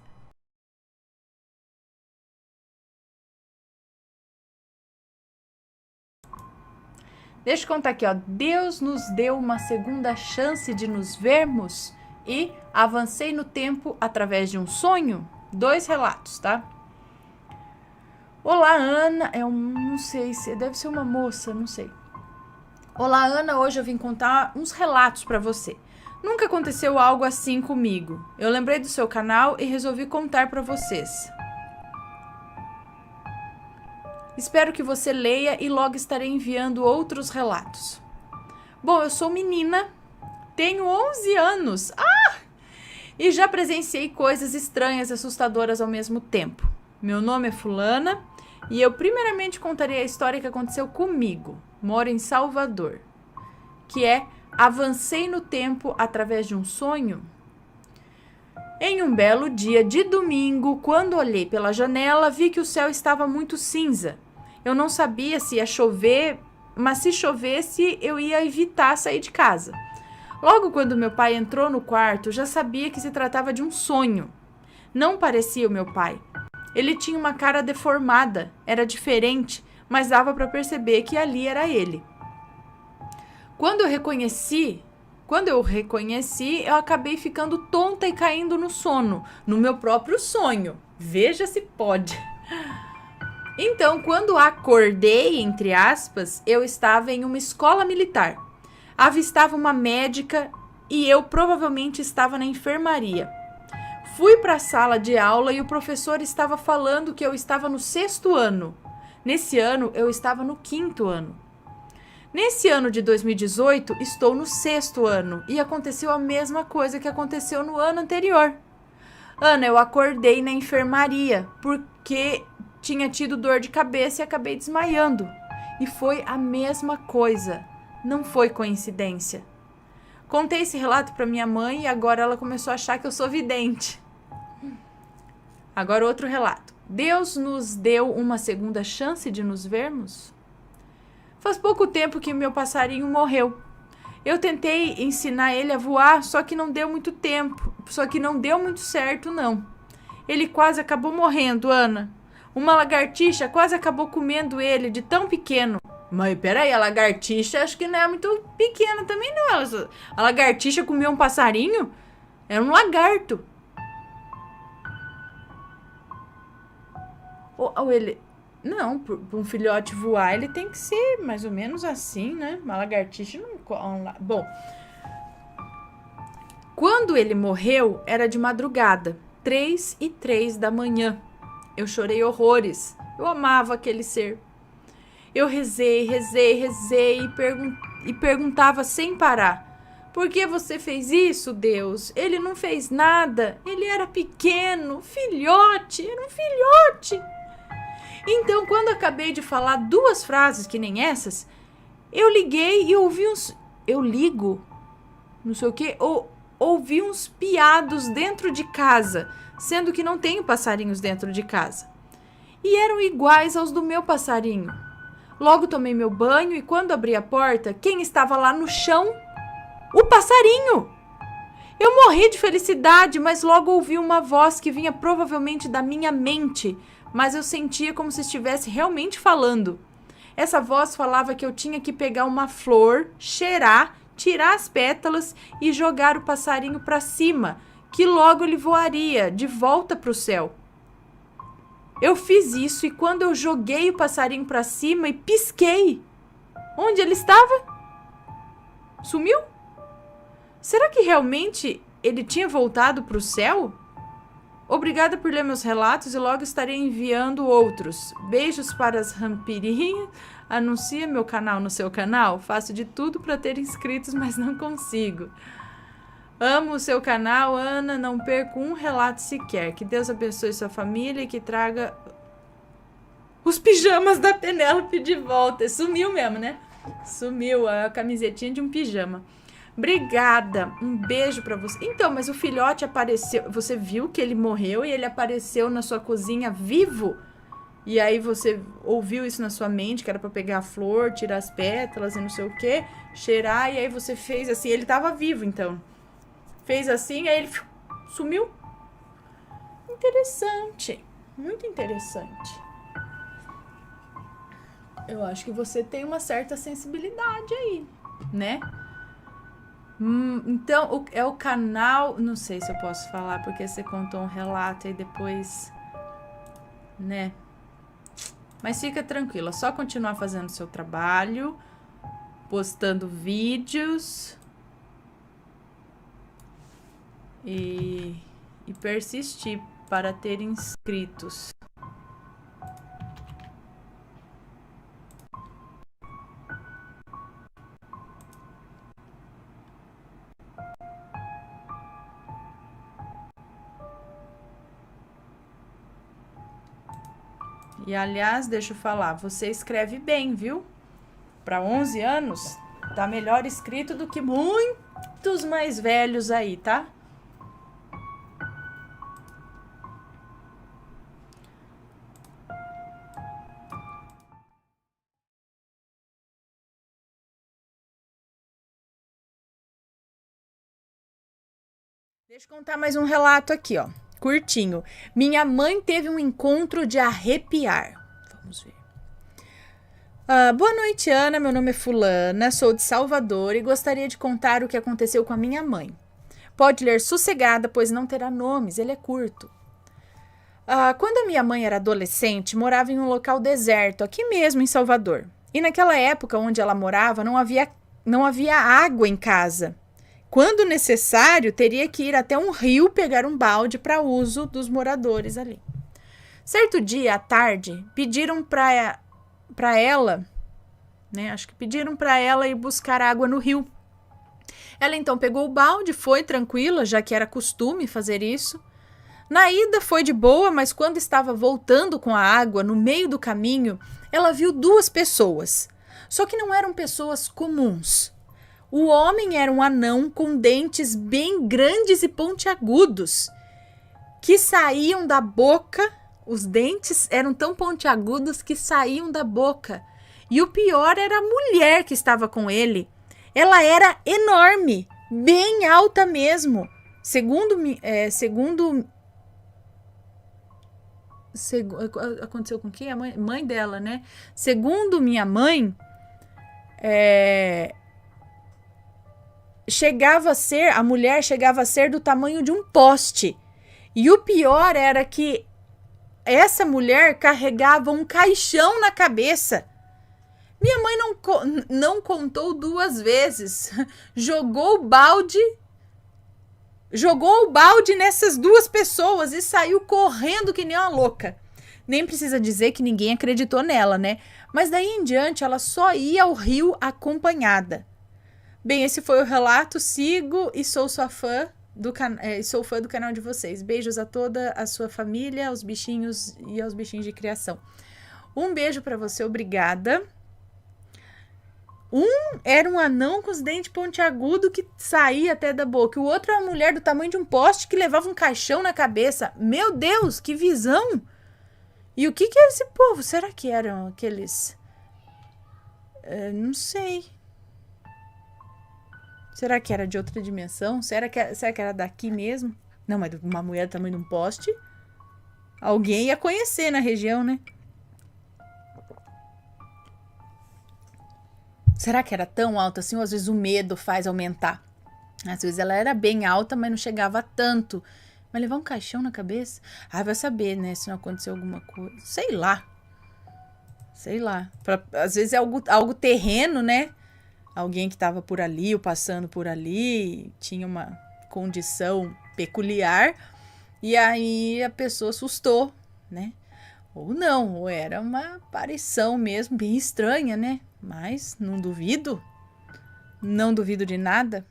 Deixa eu contar aqui, ó. Deus nos deu uma segunda chance de nos vermos e avancei no tempo através de um sonho. 2 relatos, tá? Olá, Ana. Não sei se deve ser uma moça, não sei. Olá, Ana. Hoje eu vim contar uns relatos pra você. Nunca aconteceu algo assim comigo. Eu lembrei do seu canal e resolvi contar pra vocês. Espero que você leia e logo estarei enviando outros relatos. Bom, eu sou menina, tenho 11 anos. E já presenciei coisas estranhas e assustadoras ao mesmo tempo. Meu nome é Fulana e eu primeiramente contarei a história que aconteceu comigo. Moro em Salvador, que é avancei no tempo através de um sonho. Em um belo dia de domingo, quando olhei pela janela, vi que o céu estava muito cinza. Eu não sabia se ia chover, mas se chovesse, eu ia evitar sair de casa. Logo quando meu pai entrou no quarto, já sabia que se tratava de um sonho. Não parecia o meu pai. Ele tinha uma cara deformada, era diferente, mas dava para perceber que ali era ele. Quando eu o reconheci, eu acabei ficando tonta e caindo no sono, no meu próprio sonho. Veja se pode. Então, quando acordei, entre aspas, eu estava em uma escola militar. Avistava uma médica e eu provavelmente estava na enfermaria. Fui para a sala de aula e o professor estava falando que eu estava no 6º ano. Nesse ano, eu estava no 5º ano. Nesse ano de 2018, estou no 6º ano e aconteceu a mesma coisa que aconteceu no ano anterior. Ana, eu acordei na enfermaria porque tinha tido dor de cabeça e acabei desmaiando. E foi a mesma coisa. Não foi coincidência. Contei esse relato para minha mãe e agora ela começou a achar que eu sou vidente. Agora outro relato. Deus nos deu uma segunda chance de nos vermos? Faz pouco tempo que meu passarinho morreu. Eu tentei ensinar ele a voar, só que não deu muito tempo. Só que não deu muito certo, não. Ele quase acabou morrendo, Ana. Uma lagartixa quase acabou comendo ele de tão pequeno. Mas peraí, a lagartixa acho que não é muito pequena também, não. A lagartixa comeu um passarinho? Era um lagarto. Ou ele... Não, para um filhote voar, ele tem que ser mais ou menos assim, né? Uma lagartixa não... Bom, quando ele morreu, era de madrugada, 3h03 da manhã. Eu chorei horrores. Eu amava aquele ser. Eu rezei e perguntava sem parar. Por que você fez isso, Deus? Ele não fez nada. Ele era pequeno, filhote, era um filhote. Então, quando acabei de falar 2 frases que nem essas, eu liguei e ouvi uns... Eu ligo? Não sei o quê. Ouvi uns piados dentro de casa, sendo que não tenho passarinhos dentro de casa. E eram iguais aos do meu passarinho. Logo tomei meu banho e quando abri a porta, quem estava lá no chão? O passarinho! Eu morri de felicidade, mas logo ouvi uma voz que vinha provavelmente da minha mente, mas eu sentia como se estivesse realmente falando. Essa voz falava que eu tinha que pegar uma flor, cheirar, tirar as pétalas e jogar o passarinho para cima, que logo ele voaria de volta para o céu. Eu fiz isso e quando eu joguei o passarinho para cima e pisquei, onde ele estava? Sumiu? Será que realmente ele tinha voltado para o céu? Obrigada por ler meus relatos e logo estarei enviando outros. Beijos para as rampirinhas. Anuncia meu canal no seu canal. Faço de tudo para ter inscritos, mas não consigo. Amo o seu canal, Ana. Não perco um relato sequer. Que Deus abençoe sua família e que traga os pijamas da Penélope de volta. Sumiu mesmo, né? Sumiu a camisetinha de um pijama. Obrigada, um beijo pra você. Então, mas o filhote apareceu, você viu que ele morreu e ele apareceu na sua cozinha vivo? E aí você ouviu isso na sua mente, que era pra pegar a flor, tirar as pétalas e não sei o que, cheirar, e aí você fez assim, ele tava vivo então. Fez assim, aí ele sumiu. Interessante, muito interessante. Eu acho que você tem uma certa sensibilidade aí, né? Então, é o canal... Não sei se eu posso falar, porque você contou um relato e depois... Né? Mas fica tranquila, só continuar fazendo seu trabalho, postando vídeos e persistir para ter inscritos. E, aliás, deixa eu falar, você escreve bem, viu? Para 11 anos, tá melhor escrito do que muitos mais velhos aí, tá? Deixa eu contar mais um relato aqui, ó. Curtinho. Minha mãe teve um encontro de arrepiar. Vamos ver. Boa noite, Ana. Meu nome é Fulana, sou de Salvador e gostaria de contar o que aconteceu com a minha mãe. Pode ler sossegada, pois não terá nomes, ele é curto. Quando a minha mãe era adolescente, morava em um local deserto, aqui mesmo em Salvador. E naquela época onde ela morava, não havia água em casa. Quando necessário, teria que ir até um rio pegar um balde para uso dos moradores ali. Certo dia, à tarde, pediram para ela, né? Acho que pediram para ela ir buscar água no rio. Ela então pegou o balde, foi tranquila, já que era costume fazer isso. Na ida foi de boa, mas quando estava voltando com a água, no meio do caminho, ela viu 2 pessoas. Só que não eram pessoas comuns. O homem era um anão com dentes bem grandes e pontiagudos, que saíam da boca. Os dentes eram tão pontiagudos que saíam da boca. E o pior era a mulher que estava com ele. Ela era enorme, bem alta mesmo. Aconteceu com quem? A mãe dela, né? Segundo minha mãe, a mulher chegava a ser do tamanho de um poste. E o pior era que essa mulher carregava um caixão na cabeça. Minha mãe não contou 2 vezes. Jogou o balde nessas 2 pessoas e saiu correndo que nem uma louca. Nem precisa dizer que ninguém acreditou nela, né? Mas daí em diante ela só ia ao rio acompanhada. Bem, esse foi o relato. Sigo e sou sua fã sou fã do canal de vocês. Beijos a toda a sua família, aos bichinhos e aos bichinhos de criação. Um beijo pra você, obrigada. Era um anão com os dentes pontiagudos que saía até da boca. O outro era uma mulher do tamanho de um poste que levava um caixão na cabeça. Meu Deus, que visão! E o que é esse povo? Será que eram aqueles... não sei. Será que era de outra dimensão? Será que era daqui mesmo? Não, mas uma mulher do tamanho de um poste? Alguém ia conhecer na região, né? Será que era tão alta assim? Ou às vezes o medo faz aumentar? Às vezes ela era bem alta, mas não chegava a tanto. Mas levar um caixão na cabeça? Vai saber, né? Se não aconteceu alguma coisa. Sei lá. Às vezes é algo terreno, né? Alguém que estava por ali ou passando por ali tinha uma condição peculiar e aí a pessoa assustou, né? Ou não, ou era uma aparição mesmo bem estranha, né? Mas não duvido de nada.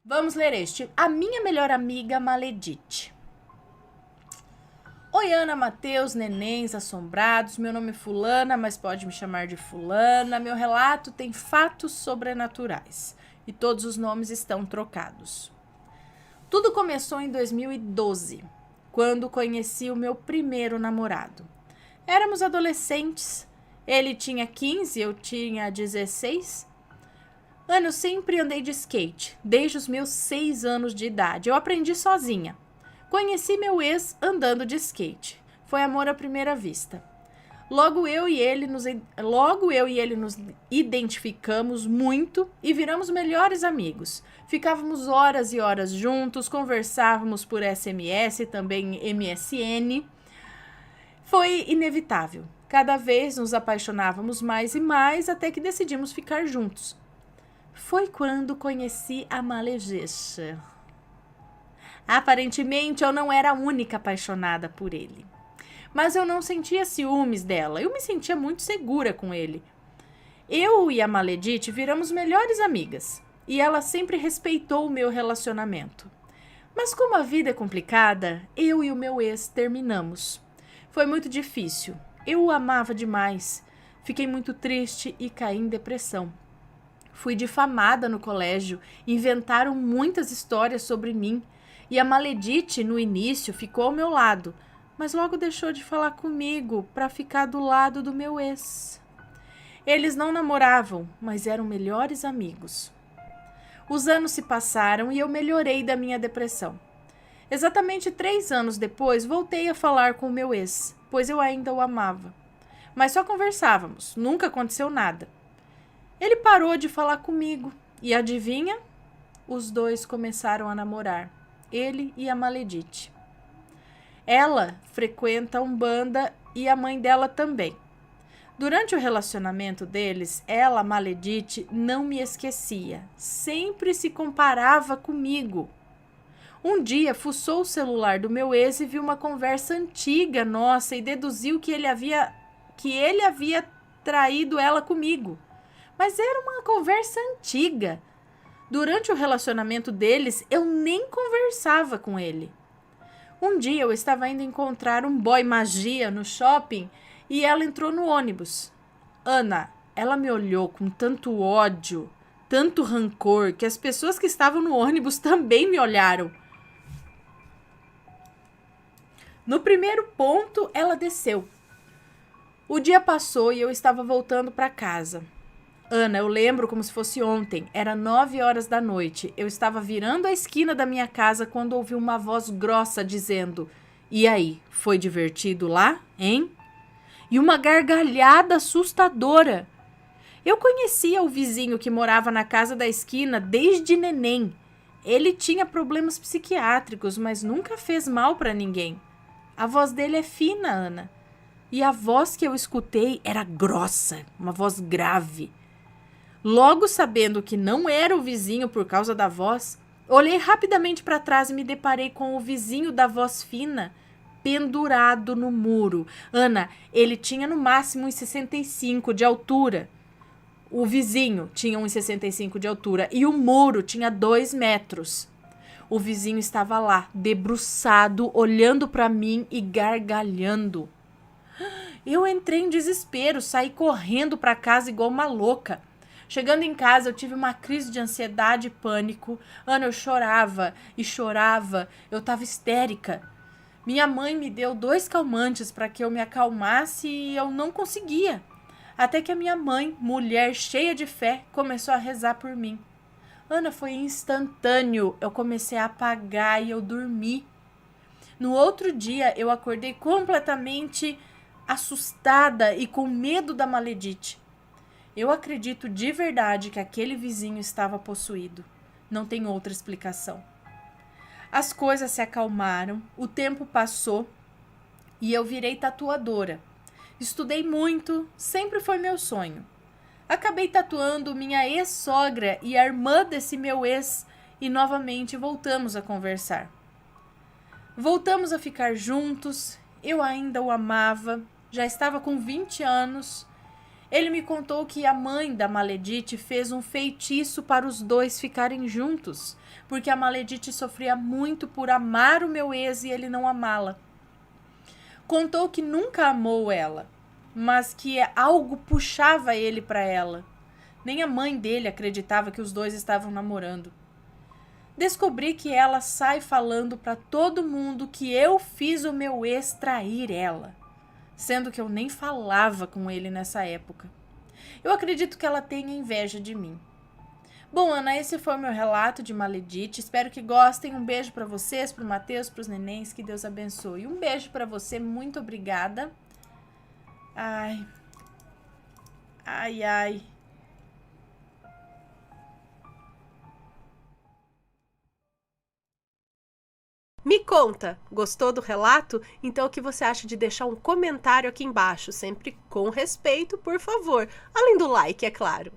Vamos ler este. A minha melhor amiga Maledite. Oi, Ana, Matheus, nenéns, assombrados. Meu nome é Fulana, mas pode me chamar de Fulana. Meu relato tem fatos sobrenaturais e todos os nomes estão trocados. Tudo começou em 2012, quando conheci o meu primeiro namorado. Éramos adolescentes, ele tinha 15, eu tinha 16. Eu sempre andei de skate, desde os meus 6 anos de idade. Eu aprendi sozinha. Conheci meu ex andando de skate. Foi amor à primeira vista. Logo eu e ele nos identificamos muito e viramos melhores amigos. Ficávamos horas e horas juntos, conversávamos por SMS, também MSN. Foi inevitável. Cada vez nos apaixonávamos mais e mais até que decidimos ficar juntos. Foi quando conheci a Malejecha. Aparentemente, eu não era a única apaixonada por ele. Mas eu não sentia ciúmes dela. Eu me sentia muito segura com ele. Eu e a Maledite viramos melhores amigas. E ela sempre respeitou o meu relacionamento. Mas como a vida é complicada, eu e o meu ex terminamos. Foi muito difícil. Eu o amava demais. Fiquei muito triste e caí em depressão. Fui difamada no colégio. Inventaram muitas histórias sobre mim. E a Maledite, no início, ficou ao meu lado, mas logo deixou de falar comigo para ficar do lado do meu ex. Eles não namoravam, mas eram melhores amigos. Os anos se passaram e eu melhorei da minha depressão. Exatamente 3 anos depois, voltei a falar com o meu ex, pois eu ainda o amava. Mas só conversávamos, nunca aconteceu nada. Ele parou de falar comigo e adivinha? Os dois começaram a namorar. Ele e a Maledite. Ela frequenta a Umbanda e a mãe dela também. Durante o relacionamento deles, ela, Maledite, não me esquecia. Sempre se comparava comigo. Um dia, fuçou o celular do meu ex e viu uma conversa antiga nossa e deduziu que ele havia traído ela comigo. Mas era uma conversa antiga. Durante o relacionamento deles, eu nem conversava com ele. Um dia eu estava indo encontrar um boy magia no shopping e ela entrou no ônibus. Ana, ela me olhou com tanto ódio, tanto rancor, que as pessoas que estavam no ônibus também me olharam. No primeiro ponto, ela desceu. O dia passou e eu estava voltando para casa. Ana, eu lembro como se fosse ontem. Era 9 horas da noite. Eu estava virando a esquina da minha casa quando ouvi uma voz grossa dizendo: "E aí, foi divertido lá, hein?" E uma gargalhada assustadora. Eu conhecia o vizinho que morava na casa da esquina desde neném. Ele tinha problemas psiquiátricos, mas nunca fez mal para ninguém. A voz dele é fina, Ana. E a voz que eu escutei era grossa, uma voz grave. Logo sabendo que não era o vizinho por causa da voz, olhei rapidamente para trás e me deparei com o vizinho da voz fina, pendurado no muro. Ana, ele tinha no máximo 1,65 de altura. O vizinho tinha 1,65 de altura e o muro tinha 2 metros. O vizinho estava lá, debruçado, olhando para mim e gargalhando. Eu entrei em desespero, saí correndo para casa igual uma louca. Chegando em casa, eu tive uma crise de ansiedade e pânico. Ana, eu chorava e chorava. Eu estava histérica. Minha mãe me deu 2 calmantes para que eu me acalmasse e eu não conseguia. Até que a minha mãe, mulher cheia de fé, começou a rezar por mim. Ana, foi instantâneo. Eu comecei a apagar e eu dormi. No outro dia, eu acordei completamente assustada e com medo da maledite. Eu acredito de verdade que aquele vizinho estava possuído. Não tem outra explicação. As coisas se acalmaram, o tempo passou e eu virei tatuadora. Estudei muito, sempre foi meu sonho. Acabei tatuando minha ex-sogra e a irmã desse meu ex e novamente voltamos a conversar. Voltamos a ficar juntos, eu ainda o amava, já estava com 20 anos. Ele me contou que a mãe da Maledite fez um feitiço para os dois ficarem juntos, porque a Maledite sofria muito por amar o meu ex e ele não amá-la. Contou que nunca amou ela, mas que algo puxava ele para ela. Nem a mãe dele acreditava que os dois estavam namorando. Descobri que ela sai falando para todo mundo que eu fiz o meu ex trair ela, sendo que eu nem falava com ele nessa época. Eu acredito que ela tenha inveja de mim. Bom, Ana, esse foi o meu relato de Maledite. Espero que gostem. Um beijo para vocês, para o Matheus, para os nenéns. Que Deus abençoe. Um beijo para você. Muito obrigada. Ai. Ai, ai. Me conta, gostou do relato? Então o que você acha de deixar um comentário aqui embaixo, sempre com respeito, por favor, além do like, é claro.